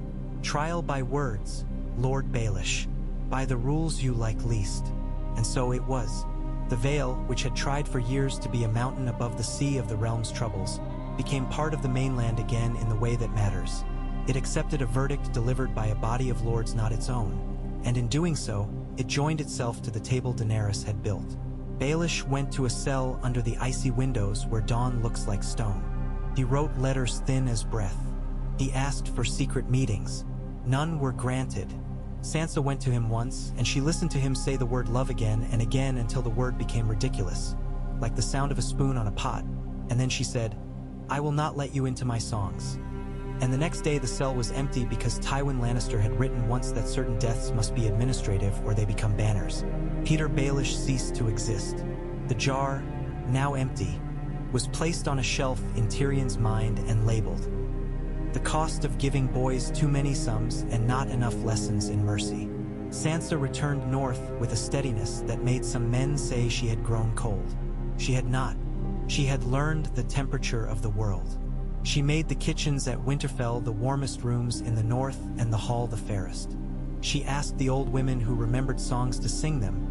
"Trial by words, Lord Baelish, by the rules you like least." And so it was. The Vale, which had tried for years to be a mountain above the sea of the realm's troubles, became part of the mainland again in the way that matters. It accepted a verdict delivered by a body of lords not its own, and in doing so, it joined itself to the table Daenerys had built. Baelish went to a cell under the icy windows where dawn looks like stone. He wrote letters thin as breath. He asked for secret meetings. None were granted. Sansa went to him once, and she listened to him say the word love again and again until the word became ridiculous, like the sound of a spoon on a pot, and then she said, "I will not let you into my songs." And the next day the cell was empty because Tywin Lannister had written once that certain deaths must be administrative or they become banners. Peter Baelish ceased to exist. The jar, now empty, was placed on a shelf in Tyrion's mind and labeled, "The cost of giving boys too many sums and not enough lessons in mercy." Sansa returned north with a steadiness that made some men say she had grown cold. She had not. She had learned the temperature of the world. She made the kitchens at Winterfell the warmest rooms in the north and the hall the fairest. She asked the old women who remembered songs to sing them,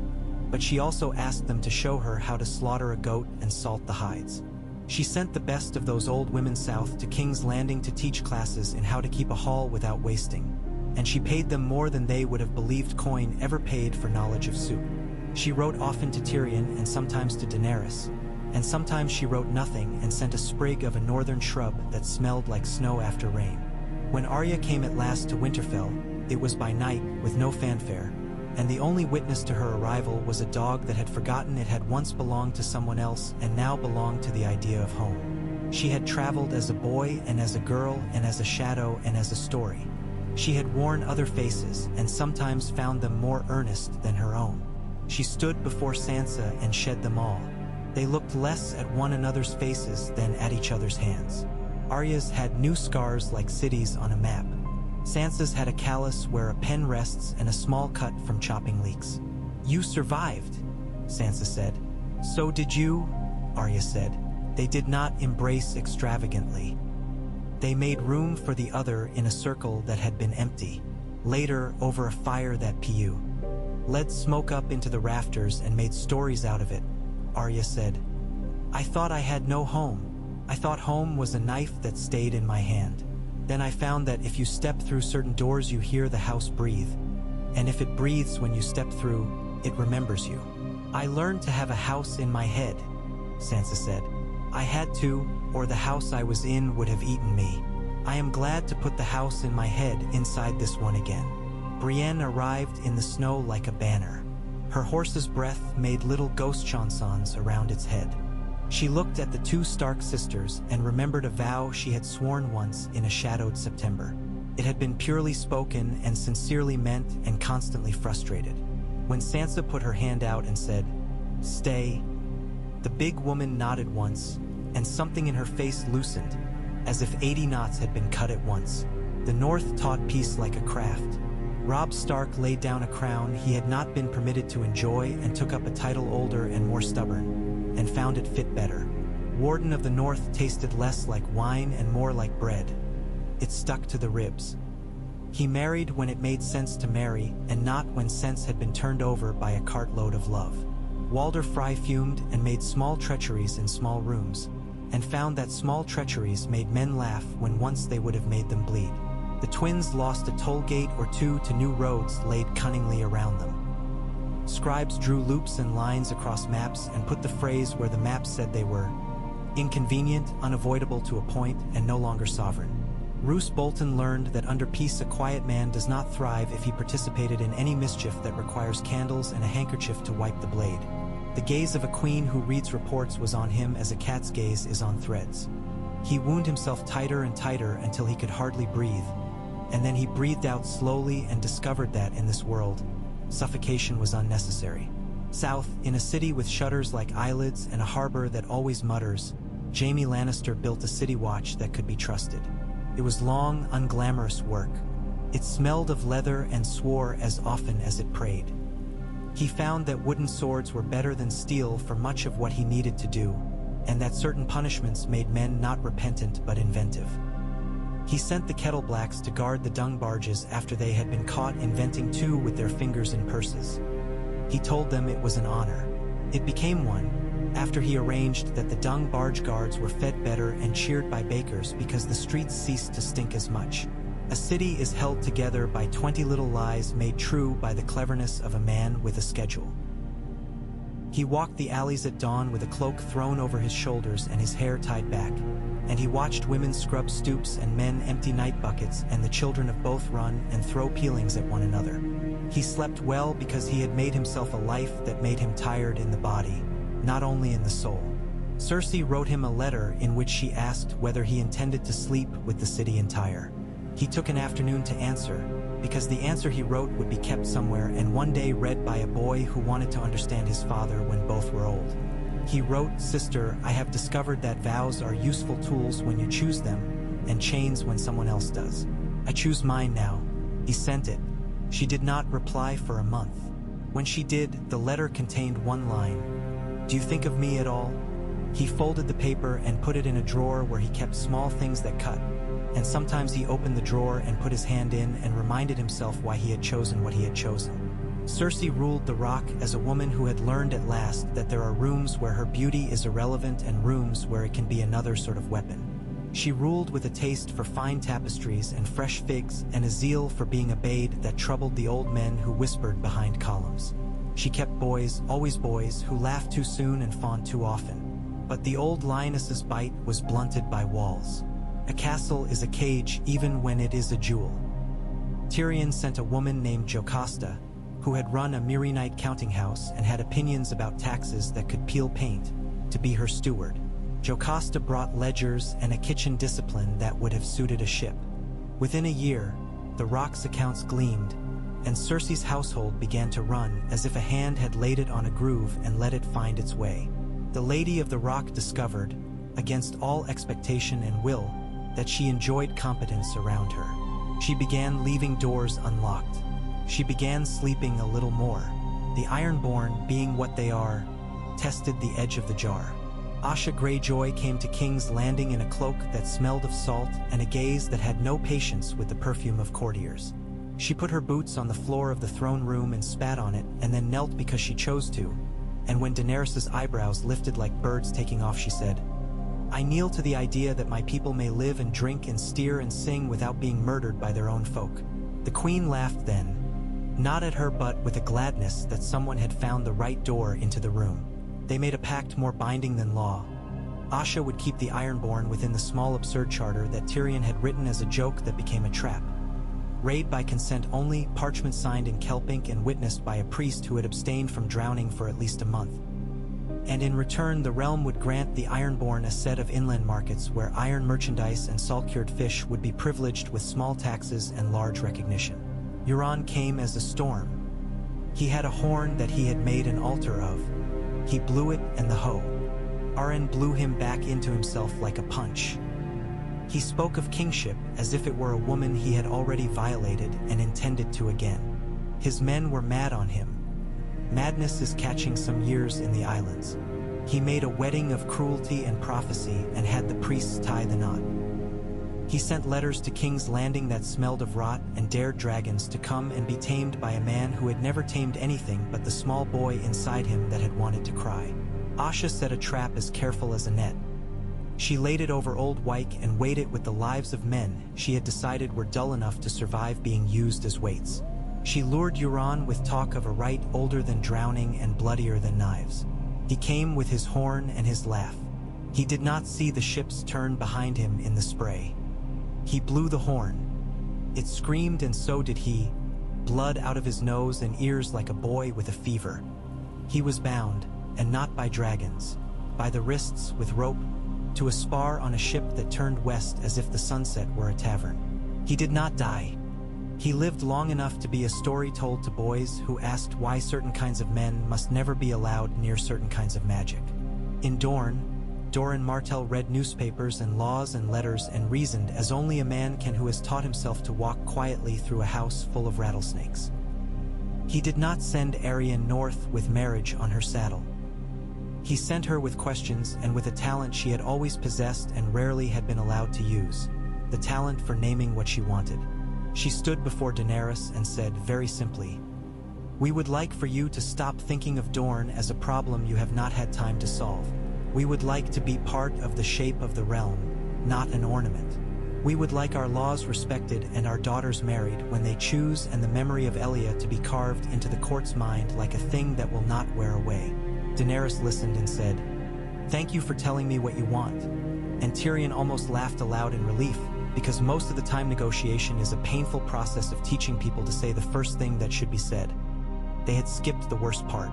but she also asked them to show her how to slaughter a goat and salt the hides. She sent the best of those old women south to King's Landing to teach classes in how to keep a hall without wasting, and she paid them more than they would have believed coin ever paid for knowledge of soup. She wrote often to Tyrion and sometimes to Daenerys, and sometimes she wrote nothing and sent a sprig of a northern shrub that smelled like snow after rain. When Arya came at last to Winterfell, it was by night with no fanfare, and the only witness to her arrival was a dog that had forgotten it had once belonged to someone else and now belonged to the idea of home. She had traveled as a boy and as a girl and as a shadow and as a story. She had worn other faces and sometimes found them more earnest than her own. She stood before Sansa and shed them all. They looked less at one another's faces than at each other's hands. Arya's had new scars like cities on a map. Sansa's had a callus where a pen rests and a small cut from chopping leeks. "You survived," Sansa said. "So did you," Arya said. They did not embrace extravagantly. They made room for the other in a circle that had been empty. Later, over a fire that Pu led smoke up into the rafters and made stories out of it, Arya said, "I thought I had no home. I thought home was a knife that stayed in my hand. Then I found that if you step through certain doors you hear the house breathe. And if it breathes when you step through, it remembers you. I learned to have a house in my head," Sansa said. "I had to, or the house I was in would have eaten me. I am glad to put the house in my head inside this one again." Brienne arrived in the snow like a banner. Her horse's breath made little ghost chansons around its head. She looked at the two Stark sisters and remembered a vow she had sworn once in a shadowed September. It had been purely spoken and sincerely meant and constantly frustrated. When Sansa put her hand out and said, "Stay," the big woman nodded once, and something in her face loosened, as if 80 knots had been cut at once. The North taught peace like a craft. Robb Stark laid down a crown he had not been permitted to enjoy and took up a title older and more stubborn, and found it fit better. Warden of the North tasted less like wine and more like bread. It stuck to the ribs. He married when it made sense to marry, and not when sense had been turned over by a cartload of love. Walder Frey fumed and made small treacheries in small rooms, and found that small treacheries made men laugh when once they would have made them bleed. The twins lost a toll gate or two to new roads laid cunningly around them. Scribes drew loops and lines across maps and put the phrase where the maps said they were. Inconvenient, unavoidable to a point, and no longer sovereign. Roose Bolton learned that under peace a quiet man does not thrive if he participated in any mischief that requires candles and a handkerchief to wipe the blade. The gaze of a queen who reads reports was on him as a cat's gaze is on threads. He wound himself tighter and tighter until he could hardly breathe, and then he breathed out slowly and discovered that in this world, suffocation was unnecessary. South, in a city with shutters like eyelids and a harbor that always mutters, Jaime Lannister built a city watch that could be trusted. It was long, unglamorous work. It smelled of leather and swore as often as it prayed. He found that wooden swords were better than steel for much of what he needed to do, and that certain punishments made men not repentant but inventive. He sent the Kettleblacks to guard the dung barges after they had been caught inventing two with their fingers in purses. He told them it was an honor. It became one, after he arranged that the dung barge guards were fed better and cheered by bakers because the streets ceased to stink as much. A city is held together by 20 little lies made true by the cleverness of a man with a schedule. He walked the alleys at dawn with a cloak thrown over his shoulders and his hair tied back, and he watched women scrub stoops and men empty night buckets and the children of both run and throw peelings at one another. He slept well because he had made himself a life that made him tired in the body, not only in the soul. Cersei wrote him a letter in which she asked whether he intended to sleep with the city entire. He took an afternoon to answer, because the answer he wrote would be kept somewhere and one day read by a boy who wanted to understand his father when both were old. He wrote, "Sister, I have discovered that vows are useful tools when you choose them, and chains when someone else does. I choose mine now." He sent it. She did not reply for a month. When she did, the letter contained one line. "Do you think of me at all?" He folded the paper and put it in a drawer where he kept small things that cut, and sometimes he opened the drawer and put his hand in and reminded himself why he had chosen what he had chosen. Cersei ruled the Rock as a woman who had learned at last that there are rooms where her beauty is irrelevant and rooms where it can be another sort of weapon. She ruled with a taste for fine tapestries and fresh figs and a zeal for being obeyed that troubled the old men who whispered behind columns. She kept boys, always boys, who laughed too soon and fawned too often. But the old lioness's bite was blunted by walls. A castle is a cage even when it is a jewel. Tyrion sent a woman named Jocasta, who had run a Mirenite counting house and had opinions about taxes that could peel paint, to be her steward. Jocasta brought ledgers and a kitchen discipline that would have suited a ship. Within a year, the Rock's accounts gleamed, and Cersei's household began to run as if a hand had laid it on a groove and let it find its way. The Lady of the Rock discovered, against all expectation and will, that she enjoyed competence around her. She began leaving doors unlocked. She began sleeping a little more. The Ironborn, being what they are, tested the edge of the jar. Asha Greyjoy came to King's Landing in a cloak that smelled of salt and a gaze that had no patience with the perfume of courtiers. She put her boots on the floor of the throne room and spat on it, and then knelt because she chose to. And when Daenerys' eyebrows lifted like birds taking off, she said, "I kneel to the idea that my people may live and drink and steer and sing without being murdered by their own folk." The queen laughed then, not at her but with a gladness that someone had found the right door into the room. They made a pact more binding than law. Asha would keep the Ironborn within the small absurd charter that Tyrion had written as a joke that became a trap. Raid by consent only, parchment signed in kelp ink and witnessed by a priest who had abstained from drowning for at least a month. And in return, the realm would grant the Ironborn a set of inland markets where iron merchandise and salt-cured fish would be privileged with small taxes and large recognition. Euron came as a storm. He had a horn that he had made an altar of. He blew it and the hoe. Arryn blew him back into himself like a punch. He spoke of kingship as if it were a woman he had already violated and intended to again. His men were mad on him. Madness is catching some years in the islands. He made a wedding of cruelty and prophecy and had the priests tie the knot. He sent letters to King's Landing that smelled of rot and dared dragons to come and be tamed by a man who had never tamed anything but the small boy inside him that had wanted to cry. Asha set a trap as careful as a net. She laid it over Old Wyke and weighed it with the lives of men she had decided were dull enough to survive being used as weights. She lured Euron with talk of a rite older than drowning and bloodier than knives. He came with his horn and his laugh. He did not see the ships turn behind him in the spray. He blew the horn. It screamed and so did he, blood out of his nose and ears like a boy with a fever. He was bound, and not by dragons, by the wrists with rope, to a spar on a ship that turned west as if the sunset were a tavern. He did not die. He lived long enough to be a story told to boys who asked why certain kinds of men must never be allowed near certain kinds of magic. In Dorne, Doran Martell read newspapers and laws and letters and reasoned as only a man can who has taught himself to walk quietly through a house full of rattlesnakes. He did not send Arryn north with marriage on her saddle. He sent her with questions and with a talent she had always possessed and rarely had been allowed to use, the talent for naming what she wanted. She stood before Daenerys and said very simply, "We would like for you to stop thinking of Dorne as a problem you have not had time to solve. We would like to be part of the shape of the realm, not an ornament. We would like our laws respected and our daughters married when they choose and the memory of Elia to be carved into the court's mind like a thing that will not wear away." Daenerys listened and said, "Thank you for telling me what you want. and Tyrion almost laughed aloud in relief, because most of the time negotiation is a painful process of teaching people to say the first thing that should be said. They had skipped the worst part.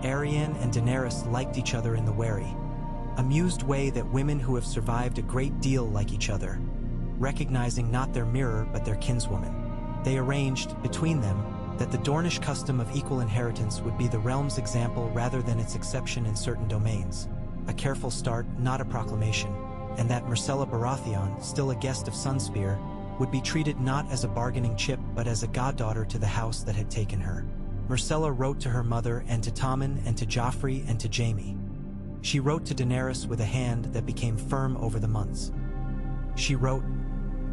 Arianne and Daenerys liked each other in the wary, amused way that women who have survived a great deal like each other, recognizing not their mirror but their kinswoman. They arranged, between them, that the Dornish custom of equal inheritance would be the realm's example rather than its exception in certain domains. A careful start, not a proclamation, and that Myrcella Baratheon, still a guest of Sunspear, would be treated not as a bargaining chip but as a goddaughter to the house that had taken her. Myrcella wrote to her mother and to Tommen and to Joffrey and to Jaime. She wrote to Daenerys with a hand that became firm over the months. She wrote,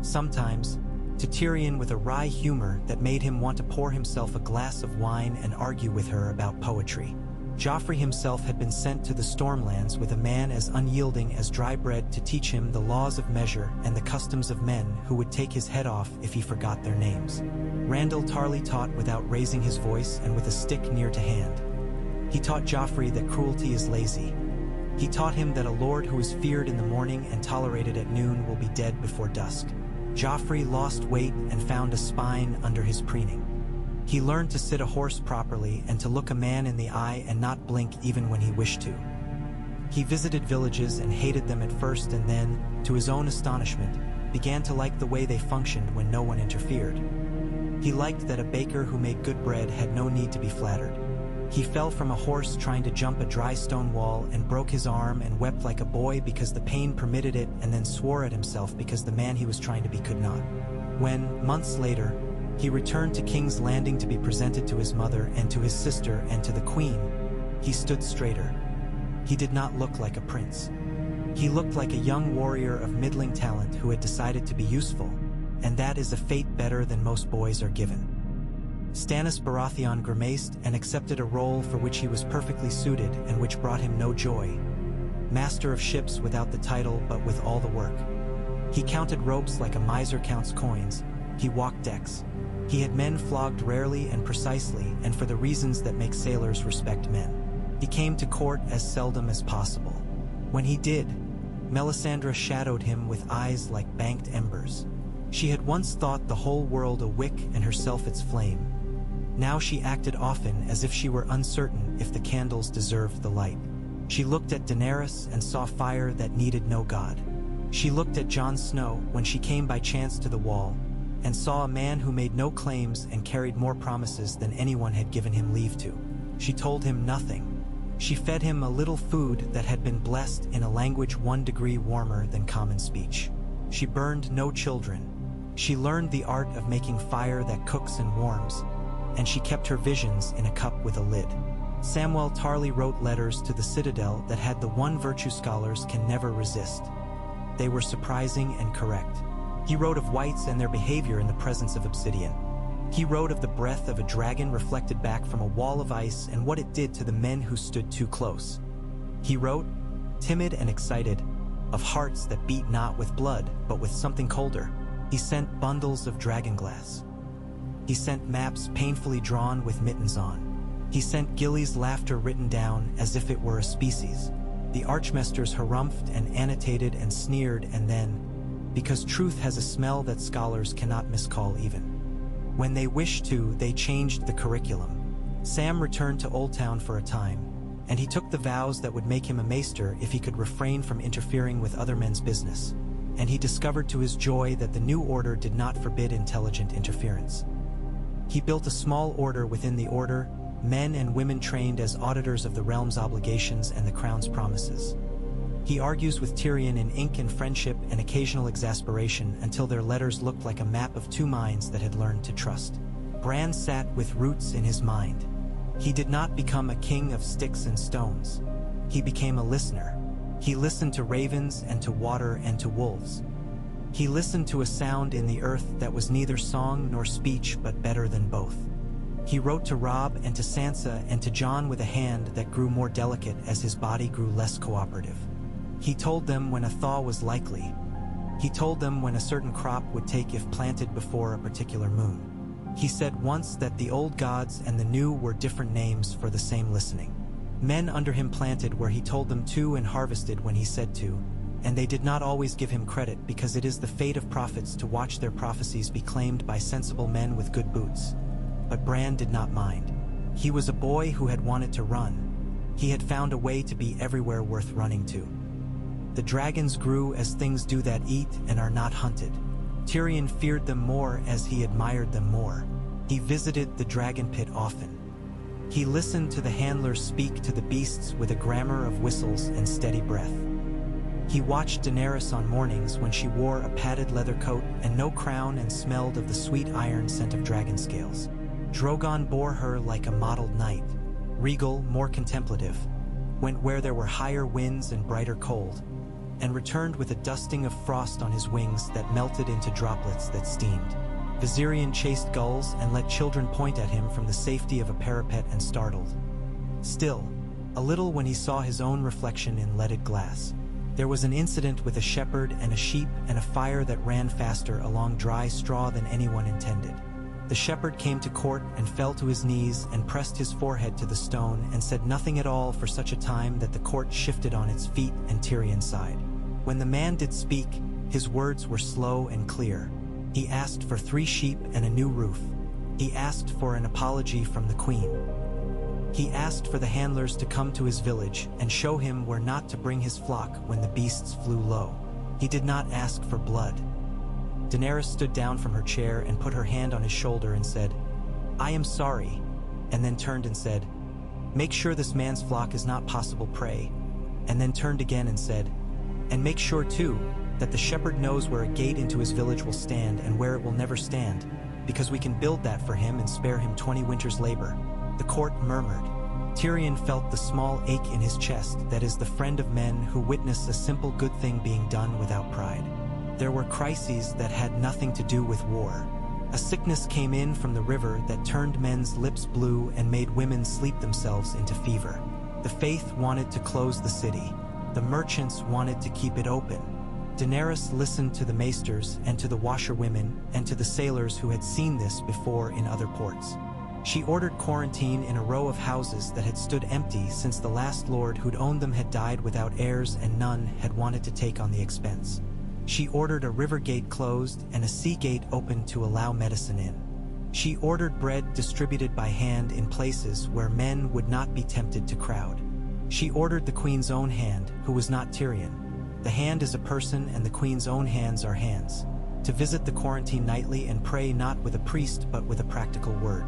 sometimes, to Tyrion with a wry humor that made him want to pour himself a glass of wine and argue with her about poetry. Joffrey himself had been sent to the Stormlands with a man as unyielding as dry bread to teach him the laws of measure and the customs of men who would take his head off if he forgot their names. Randyll Tarly taught without raising his voice and with a stick near to hand. He taught Joffrey that cruelty is lazy. He taught him that a lord who is feared in the morning and tolerated at noon will be dead before dusk. Joffrey lost weight and found a spine under his preening. He learned to sit a horse properly and to look a man in the eye and not blink even when he wished to. He visited villages and hated them at first and then, to his own astonishment, began to like the way they functioned when no one interfered. He liked that a baker who made good bread had no need to be flattered. He fell from a horse trying to jump a dry stone wall and broke his arm and wept like a boy because the pain permitted it and then swore at himself because the man he was trying to be could not. When, months later, he returned to King's Landing to be presented to his mother and to his sister and to the Queen, he stood straighter. He did not look like a prince. He looked like a young warrior of middling talent who had decided to be useful, and that is a fate better than most boys are given. Stannis Baratheon grimaced and accepted a role for which he was perfectly suited and which brought him no joy. Master of ships without the title but with all the work. He counted ropes like a miser counts coins. He walked decks. He had men flogged rarely and precisely and for the reasons that make sailors respect men. He came to court as seldom as possible. When he did, Melisandre shadowed him with eyes like banked embers. She had once thought the whole world a wick and herself its flame. Now she acted often as if she were uncertain if the candles deserved the light. She looked at Daenerys and saw fire that needed no god. She looked at Jon Snow when she came by chance to the wall, and saw a man who made no claims and carried more promises than anyone had given him leave to. She told him nothing. She fed him a little food that had been blessed in a language 1 degree warmer than common speech. She burned no children. She learned the art of making fire that cooks and warms, and she kept her visions in a cup with a lid. Samwell Tarly wrote letters to the Citadel that had the one virtue scholars can never resist. They were surprising and correct. He wrote of whites and their behavior in the presence of obsidian. He wrote of the breath of a dragon reflected back from a wall of ice and what it did to the men who stood too close. He wrote, timid and excited, of hearts that beat not with blood, but with something colder. He sent bundles of dragonglass. He sent maps painfully drawn with mittens on. He sent Gilly's laughter written down as if it were a species. The Archmesters harumphed and annotated and sneered, and then, because truth has a smell that scholars cannot miscall even. When they wished to, they changed the curriculum. Sam returned to Old Town for a time, and he took the vows that would make him a maester if he could refrain from interfering with other men's business. And he discovered to his joy that the new order did not forbid intelligent interference. He built a small order within the order, men and women trained as auditors of the realm's obligations and the crown's promises. He argues with Tyrion in ink and friendship and occasional exasperation until their letters looked like a map of two minds that had learned to trust. Bran sat with roots in his mind. He did not become a king of sticks and stones. He became a listener. He listened to ravens and to water and to wolves. He listened to a sound in the earth that was neither song nor speech but better than both. He wrote to Robb and to Sansa and to Jon with a hand that grew more delicate as his body grew less cooperative. He told them when a thaw was likely. He told them when a certain crop would take if planted before a particular moon. He said once that the old gods and the new were different names for the same listening. Men under him planted where he told them to and harvested when he said to, and they did not always give him credit because it is the fate of prophets to watch their prophecies be claimed by sensible men with good boots. But Bran did not mind. He was a boy who had wanted to run. He had found a way to be everywhere worth running to. The dragons grew as things do that eat and are not hunted. Tyrion feared them more as he admired them more. He visited the dragon pit often. He listened to the handlers speak to the beasts with a grammar of whistles and steady breath. He watched Daenerys on mornings when she wore a padded leather coat and no crown and smelled of the sweet iron scent of dragon scales. Drogon bore her like a mottled knight, regal, more contemplative, went where there were higher winds and brighter cold, and returned with a dusting of frost on his wings that melted into droplets that steamed. Viserion chased gulls and let children point at him from the safety of a parapet and startled. Still, a little when he saw his own reflection in leaded glass. There was an incident with a shepherd and a sheep and a fire that ran faster along dry straw than anyone intended. The shepherd came to court and fell to his knees and pressed his forehead to the stone and said nothing at all for such a time that the court shifted on its feet and Tyrion sighed. When the man did speak, his words were slow and clear. He asked for 3 sheep and a new roof. He asked for an apology from the queen. He asked for the handlers to come to his village and show him where not to bring his flock when the beasts flew low. He did not ask for blood. Daenerys stood down from her chair and put her hand on his shoulder and said, "I am sorry," and then turned and said, "Make sure this man's flock is not possible prey," and then turned again and said, "And make sure, too, that the shepherd knows where a gate into his village will stand and where it will never stand, because we can build that for him and spare him 20 winters' labor." The court murmured. Tyrion felt the small ache in his chest that is the friend of men who witness a simple good thing being done without pride. There were crises that had nothing to do with war. A sickness came in from the river that turned men's lips blue and made women sleep themselves into fever. The faith wanted to close the city. The merchants wanted to keep it open. Daenerys listened to the maesters and to the washerwomen and to the sailors who had seen this before in other ports. She ordered quarantine in a row of houses that had stood empty since the last lord who'd owned them had died without heirs and none had wanted to take on the expense. She ordered a river gate closed and a sea gate opened to allow medicine in. She ordered bread distributed by hand in places where men would not be tempted to crowd. She ordered the queen's own hand, who was not Tyrion. The hand is a person and the queen's own hands are hands. To visit the quarantine nightly and pray not with a priest but with a practical word.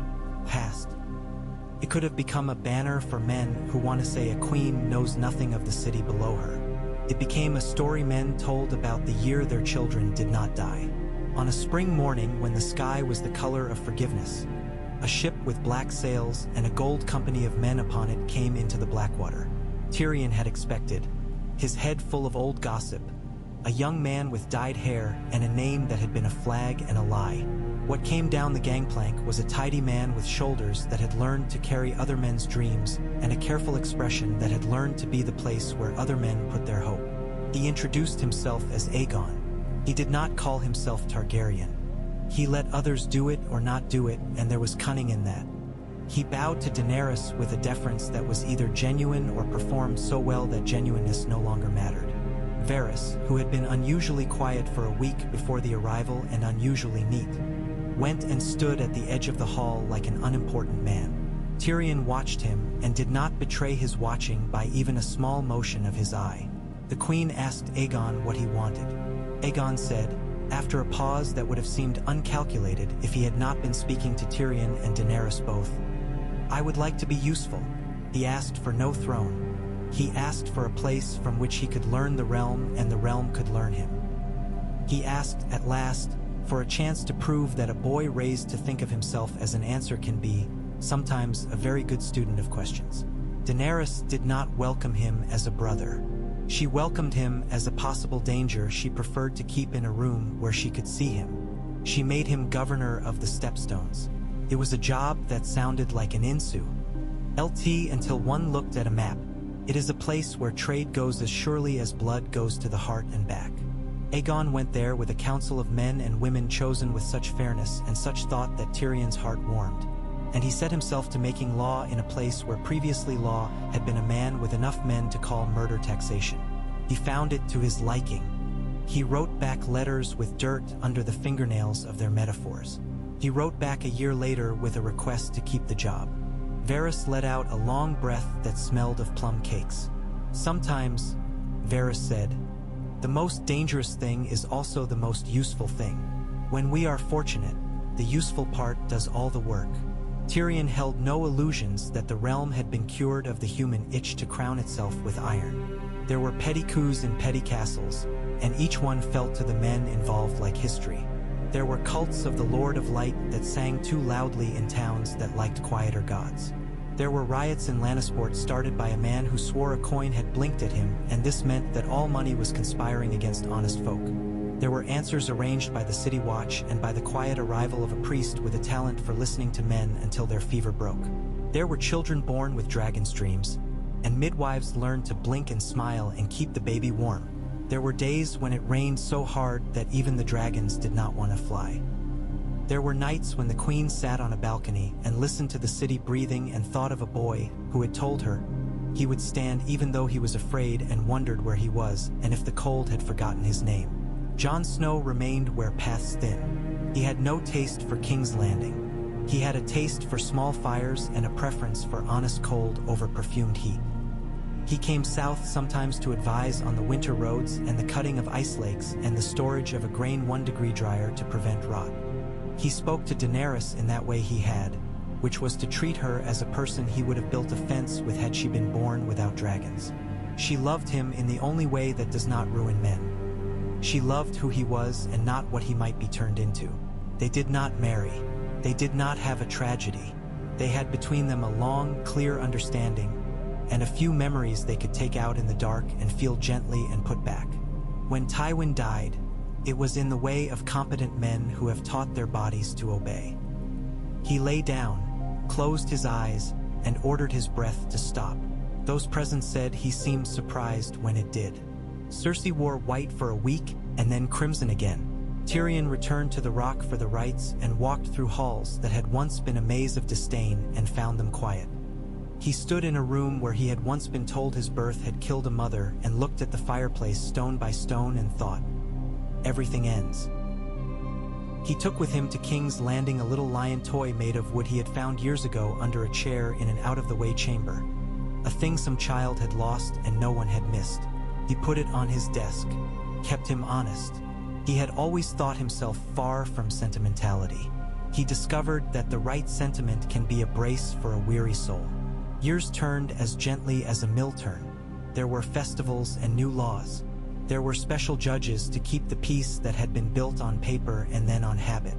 Past. It could have become a banner for men who want to say a queen knows nothing of the city below her. It became a story men told about the year their children did not die. On a spring morning when the sky was the color of forgiveness, a ship with black sails and a gold company of men upon it came into the Blackwater. Tyrion had expected, his head full of old gossip, a young man with dyed hair and a name that had been a flag and a lie. What came down the gangplank was a tidy man with shoulders that had learned to carry other men's dreams and a careful expression that had learned to be the place where other men put their hope. He introduced himself as Aegon. He did not call himself Targaryen. He let others do it or not do it, and there was cunning in that. He bowed to Daenerys with a deference that was either genuine or performed so well that genuineness no longer mattered. Varys, who had been unusually quiet for a week before the arrival and unusually neat, went and stood at the edge of the hall like an unimportant man. Tyrion watched him and did not betray his watching by even a small motion of his eye. The queen asked Aegon what he wanted. Aegon said, after a pause that would have seemed uncalculated if he had not been speaking to Tyrion and Daenerys both, "I would like to be useful." He asked for no throne. He asked for a place from which he could learn the realm and the realm could learn him. He asked, at last, for a chance to prove that a boy raised to think of himself as an answer can be, sometimes, a very good student of questions. Daenerys did not welcome him as a brother. She welcomed him as a possible danger she preferred to keep in a room where she could see him. She made him governor of the Stepstones. It was a job that sounded like an insu. LT until one looked at a map. It is a place where trade goes as surely as blood goes to the heart and back. Aegon went there with a council of men and women chosen with such fairness and such thought that Tyrion's heart warmed. And he set himself to making law in a place where previously law had been a man with enough men to call murder taxation. He found it to his liking. He wrote back letters with dirt under the fingernails of their metaphors. He wrote back a year later with a request to keep the job. Varys let out a long breath that smelled of plum cakes. Sometimes, Varys said, the most dangerous thing is also the most useful thing. When we are fortunate, the useful part does all the work. Tyrion held no illusions that the realm had been cured of the human itch to crown itself with iron. There were petty coups in petty castles, and each one felt to the men involved like history. There were cults of the Lord of Light that sang too loudly in towns that liked quieter gods. There were riots in Lannisport started by a man who swore a coin had blinked at him, and this meant that all money was conspiring against honest folk. There were answers arranged by the city watch and by the quiet arrival of a priest with a talent for listening to men until their fever broke. There were children born with dragon's dreams, and midwives learned to blink and smile and keep the baby warm. There were days when it rained so hard that even the dragons did not want to fly. There were nights when the queen sat on a balcony and listened to the city breathing and thought of a boy who had told her he would stand even though he was afraid and wondered where he was and if the cold had forgotten his name. Jon Snow remained where paths thin. He had no taste for King's Landing. He had a taste for small fires and a preference for honest cold over perfumed heat. He came south sometimes to advise on the winter roads and the cutting of ice lakes and the storage of a grain 1 degree dryer to prevent rot. He spoke to Daenerys in that way he had, which was to treat her as a person he would have built a fence with had she been born without dragons. She loved him in the only way that does not ruin men. She loved who he was and not what he might be turned into. They did not marry. They did not have a tragedy. They had between them a long, clear understanding, and a few memories they could take out in the dark and feel gently and put back. When Tywin died, it was in the way of competent men who have taught their bodies to obey. He lay down, closed his eyes, and ordered his breath to stop. Those present said he seemed surprised when it did. Cersei wore white for a week and then crimson again. Tyrion returned to the rock for the rites and walked through halls that had once been a maze of disdain and found them quiet. He stood in a room where he had once been told his birth had killed a mother and looked at the fireplace stone by stone and thought, everything ends. He took with him to King's Landing a little lion toy made of wood he had found years ago under a chair in an out-of-the-way chamber, a thing some child had lost and no one had missed. He put it on his desk, kept him honest. He had always thought himself far from sentimentality. He discovered that the right sentiment can be a brace for a weary soul. Years turned as gently as a mill turn. There were festivals and new laws. There were special judges to keep the peace that had been built on paper and then on habit.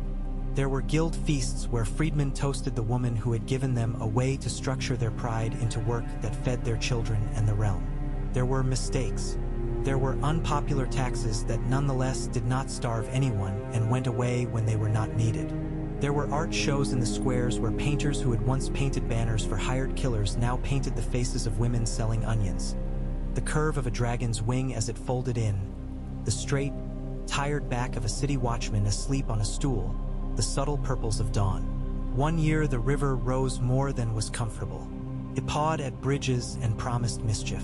There were guild feasts where freedmen toasted the woman who had given them a way to structure their pride into work that fed their children and the realm. There were mistakes. There were unpopular taxes that nonetheless did not starve anyone and went away when they were not needed. There were art shows in the squares where painters who had once painted banners for hired killers now painted the faces of women selling onions. The curve of a dragon's wing as it folded in, the straight, tired back of a city watchman asleep on a stool, the subtle purples of dawn. One year the river rose more than was comfortable. It pawed at bridges and promised mischief.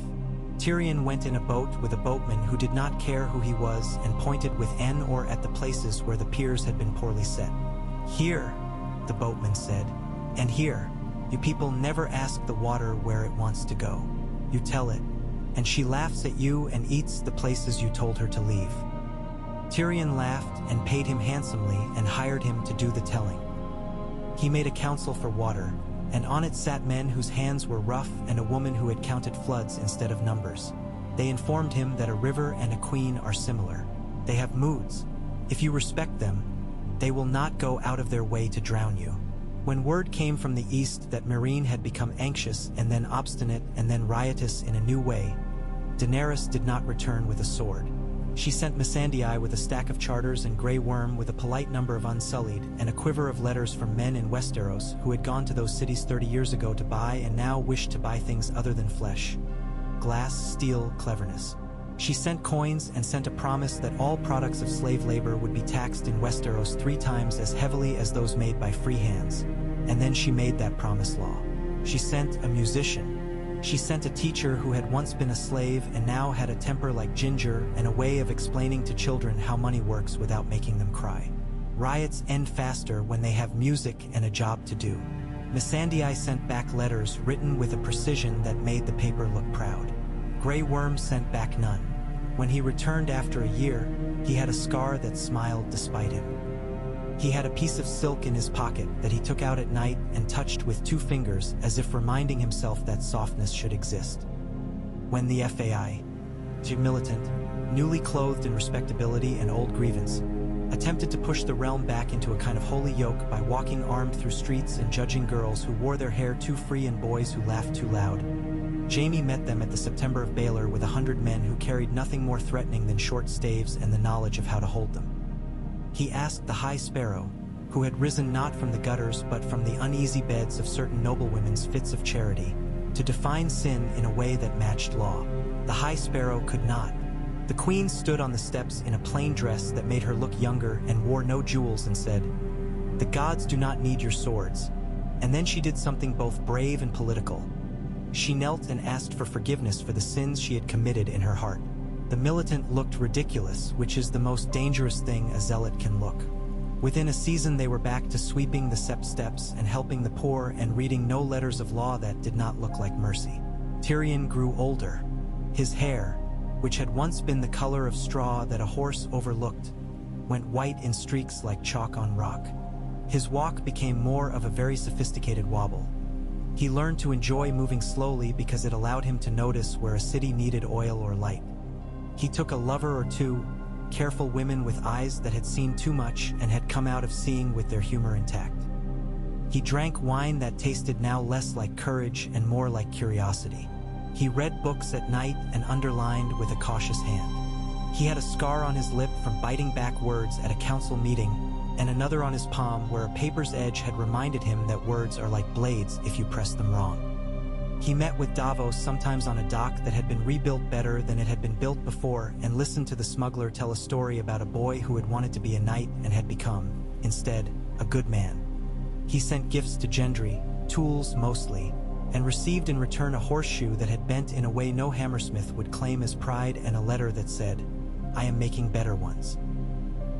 Tyrion went in a boat with a boatman who did not care who he was and pointed with an oar at the places where the piers had been poorly set. Here, the boatman said, and here, you people never ask the water where it wants to go. You tell it, and she laughs at you and eats the places you told her to leave. Tyrion laughed and paid him handsomely and hired him to do the telling. He made a council for water, and on it sat men whose hands were rough and a woman who had counted floods instead of numbers. They informed him that a river and a queen are similar. They have moods. If you respect them, they will not go out of their way to drown you. When word came from the east that Meereen had become anxious and then obstinate and then riotous in a new way, Daenerys did not return with a sword. She sent Missandei with a stack of charters and Grey Worm with a polite number of Unsullied and a quiver of letters from men in Westeros who had gone to those cities 30 years ago to buy and now wished to buy things other than flesh. Glass, steel, cleverness. She sent coins and sent a promise that all products of slave labor would be taxed in Westeros 3 times as heavily as those made by free hands. And then she made that promise law. She sent a musician, She sent a teacher who had once been a slave and now had a temper like ginger and a way of explaining to children how money works without making them cry. Riots end faster when they have music and a job to do. Missandei sent back letters written with a precision that made the paper look proud. Grey Worm sent back none. When he returned after a year, he had a scar that smiled despite him. He had a piece of silk in his pocket that he took out at night and touched with 2 fingers as if reminding himself that softness should exist. When the FAI, militant, newly clothed in respectability and old grievance, attempted to push the realm back into a kind of holy yoke by walking armed through streets and judging girls who wore their hair too free and boys who laughed too loud, Jaime met them at the September of Baelor with 100 men who carried nothing more threatening than short staves and the knowledge of how to hold them. He asked the High Sparrow, who had risen not from the gutters but from the uneasy beds of certain noblewomen's fits of charity, to define sin in a way that matched law. The High Sparrow could not. The Queen stood on the steps in a plain dress that made her look younger and wore no jewels and said, "The gods do not need your swords." And then she did something both brave and political. She knelt and asked for forgiveness for the sins she had committed in her heart. The militant looked ridiculous, which is the most dangerous thing a zealot can look. Within a season they were back to sweeping the sept steps and helping the poor and reading no letters of law that did not look like mercy. Tyrion grew older. His hair, which had once been the color of straw that a horse overlooked, went white in streaks like chalk on rock. His walk became more of a very sophisticated wobble. He learned to enjoy moving slowly because it allowed him to notice where a city needed oil or light. He took a lover or 2, careful women with eyes that had seen too much and had come out of seeing with their humor intact. He drank wine that tasted now less like courage and more like curiosity. He read books at night and underlined with a cautious hand. He had a scar on his lip from biting back words at a council meeting, and another on his palm where a paper's edge had reminded him that words are like blades if you press them wrong. He met with Davos sometimes on a dock that had been rebuilt better than it had been built before and listened to the smuggler tell a story about a boy who had wanted to be a knight and had become, instead, a good man. He sent gifts to Gendry, tools mostly, and received in return a horseshoe that had bent in a way no hammersmith would claim as pride and a letter that said, "I am making better ones."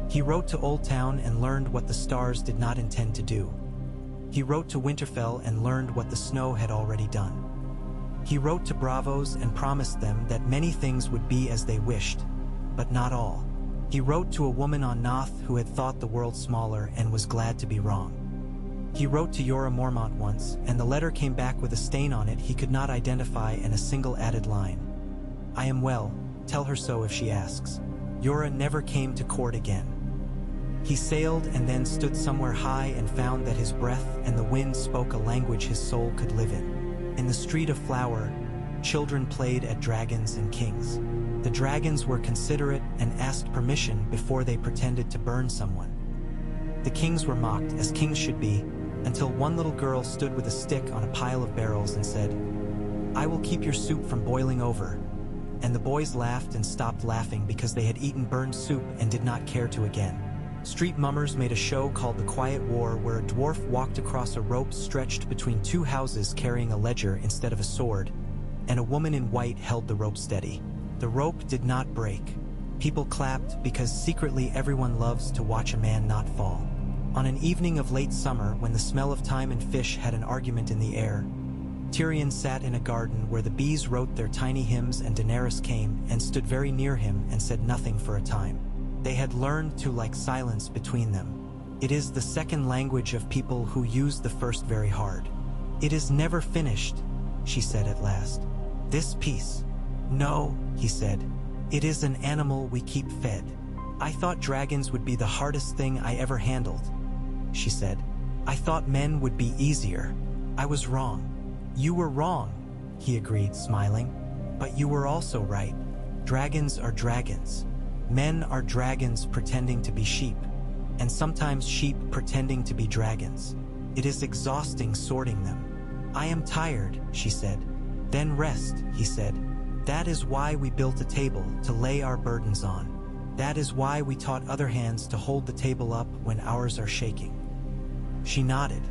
He wrote to Old Town and learned what the stars did not intend to do. He wrote to Winterfell and learned what the snow had already done. He wrote to Bravos and promised them that many things would be as they wished, but not all. He wrote to a woman on Noth who had thought the world smaller and was glad to be wrong. He wrote to Jorah Mormont once, and the letter came back with a stain on it he could not identify and a single added line. "I am well, tell her so if she asks." Jorah never came to court again. He sailed and then stood somewhere high and found that his breath and the wind spoke a language his soul could live in. In the Street of Flower, children played at dragons and kings. The dragons were considerate and asked permission before they pretended to burn someone. The kings were mocked, as kings should be, until one little girl stood with a stick on a pile of barrels and said, "I will keep your soup from boiling over." And the boys laughed and stopped laughing because they had eaten burned soup and did not care to again. Street mummers made a show called the Quiet War where a dwarf walked across a rope stretched between 2 houses carrying a ledger instead of a sword, and a woman in white held the rope steady. The rope did not break. People clapped because secretly everyone loves to watch a man not fall. On an evening of late summer when the smell of thyme and fish had an argument in the air, Tyrion sat in a garden where the bees wrote their tiny hymns and Daenerys came and stood very near him and said nothing for a time. They had learned to like silence between them. It is the second language of people who use the first very hard. "It is never finished," she said at last. "This piece." "No," he said. "It is an animal we keep fed." "I thought dragons would be the hardest thing I ever handled," she said. "I thought men would be easier. I was wrong." "You were wrong," he agreed, smiling. "But you were also right. Dragons are dragons. Men are dragons pretending to be sheep, and sometimes sheep pretending to be dragons. It is exhausting sorting them." "I am tired," she said. "Then rest," he said. "That is why we built a table to lay our burdens on. That is why we taught other hands to hold the table up when ours are shaking." She nodded.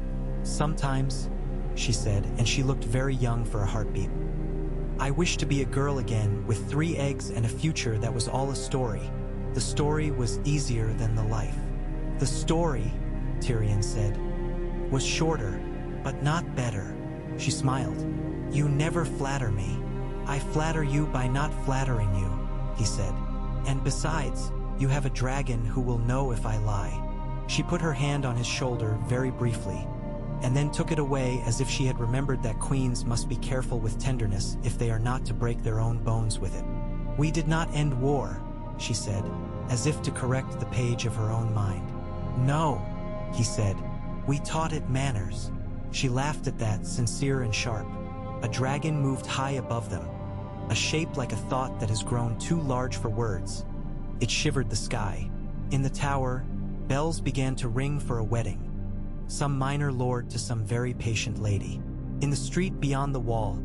"Sometimes," she said, and she looked very young for a heartbeat. I wish to be a girl again with 3 eggs and a future that was all a story. The story was easier than the life. The story, Tyrion said, was shorter, but not better. She smiled. You never flatter me. I flatter you by not flattering you, he said. And besides, you have a dragon who will know if I lie. She put her hand on his shoulder very briefly, and then took it away as if she had remembered that queens must be careful with tenderness if they are not to break their own bones with it. We did not end war, she said, as if to correct the page of her own mind. No, he said, we taught it manners. She laughed at that, sincere and sharp. A dragon moved high above them, a shape like a thought that has grown too large for words. It shivered the sky. In the tower, bells began to ring for a wedding. Some minor lord to some very patient lady. In the street beyond the wall,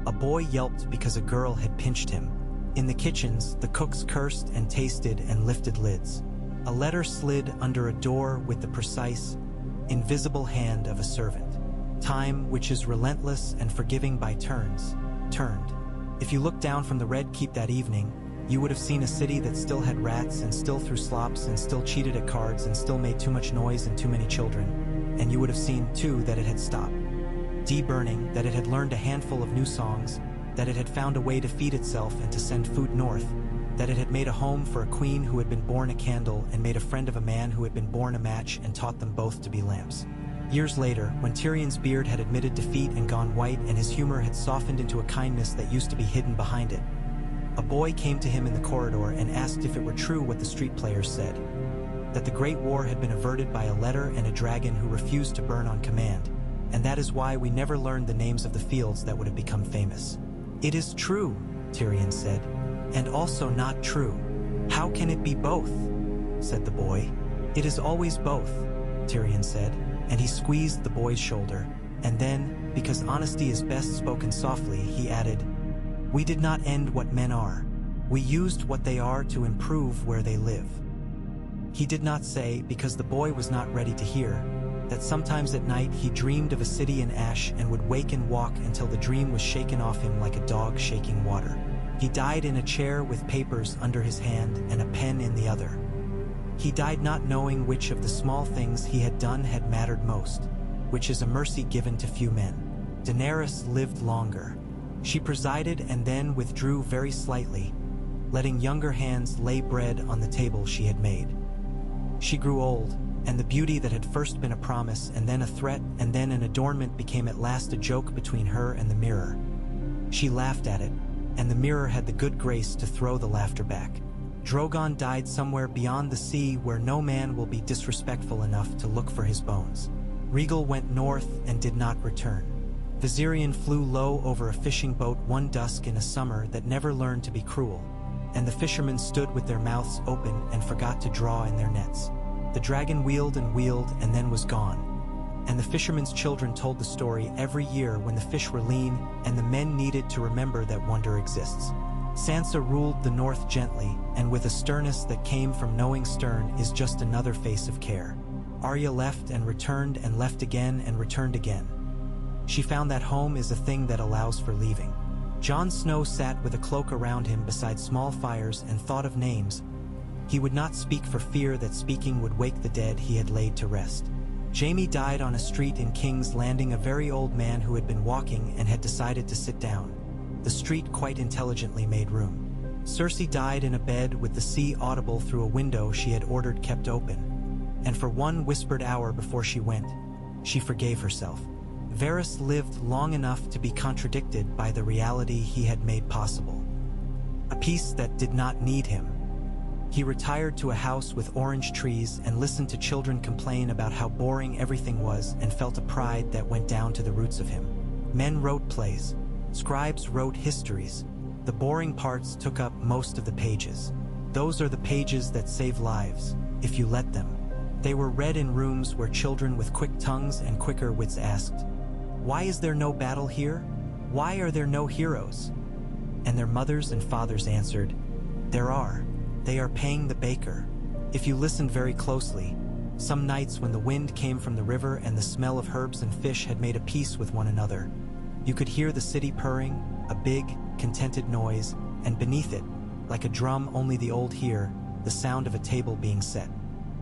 a boy yelped because a girl had pinched him. In the kitchens, the cooks cursed and tasted and lifted lids. A letter slid under a door with the precise, invisible hand of a servant. Time, which is relentless and forgiving by turns, turned. If you looked down from the red keep that evening, you would have seen a city that still had rats and still threw slops and still cheated at cards and still made too much noise and too many children. And you would have seen, too, that it had stopped de-burning, that it had learned a handful of new songs, that it had found a way to feed itself and to send food north, that it had made a home for a queen who had been born a candle and made a friend of a man who had been born a match and taught them both to be lamps. Years later, when Tyrion's beard had admitted defeat and gone white and his humor had softened into a kindness that used to be hidden behind it, a boy came to him in the corridor and asked if it were true what the street players said, that the Great War had been averted by a letter and a dragon who refused to burn on command, and that is why we never learned the names of the fields that would have become famous. It is true, Tyrion said, and also not true. How can it be both? Said the boy. It is always both, Tyrion said, and he squeezed the boy's shoulder, and then, because honesty is best spoken softly, he added, we did not end what men are. We used what they are to improve where they live. He did not say, because the boy was not ready to hear, that sometimes at night he dreamed of a city in ash and would wake and walk until the dream was shaken off him like a dog shaking water. He died in a chair with papers under his hand and a pen in the other. He died not knowing which of the small things he had done had mattered most, which is a mercy given to few men. Daenerys lived longer. She presided and then withdrew very slightly, letting younger hands lay bread on the table she had made. She grew old, and the beauty that had first been a promise and then a threat and then an adornment became at last a joke between her and the mirror. She laughed at it, and the mirror had the good grace to throw the laughter back. Drogon died somewhere beyond the sea where no man will be disrespectful enough to look for his bones. Rhaegal went north and did not return. Viserion flew low over a fishing boat one dusk in a summer that never learned to be cruel, and the fishermen stood with their mouths open and forgot to draw in their nets. The dragon wheeled and then was gone, and the fishermen's children told the story every year when the fish were lean and the men needed to remember that wonder exists. Sansa ruled the north gently, and with a sternness that came from knowing stern is just another face of care. Arya left and left again and returned again. She found that home is a thing that allows for leaving. Jon Snow sat with a cloak around him beside small fires and thought of names. He would not speak for fear that speaking would wake the dead he had laid to rest. Jaime died on a street in King's Landing, a very old man who had been walking and had decided to sit down. The street quite intelligently made room. Cersei died in a bed with the sea audible through a window she had ordered kept open. And for one whispered hour before she went, she forgave herself. Varys lived long enough to be contradicted by the reality he had made possible. A peace that did not need him. He retired to a house with orange trees and listened to children complain about how boring everything was and felt a pride that went down to the roots of him. Men wrote plays. Scribes wrote histories. The boring parts took up most of the pages. Those are the pages that save lives, if you let them. They were read in rooms where children with quick tongues and quicker wits asked, "Why is there no battle here? Why are there no heroes?" And their mothers and fathers answered, "There are. They are paying the baker." If you listened very closely, some nights when the wind came from the river and the smell of herbs and fish had made a peace with one another, you could hear the city purring, a big, contented noise, and beneath it, like a drum only the old hear, the sound of a table being set.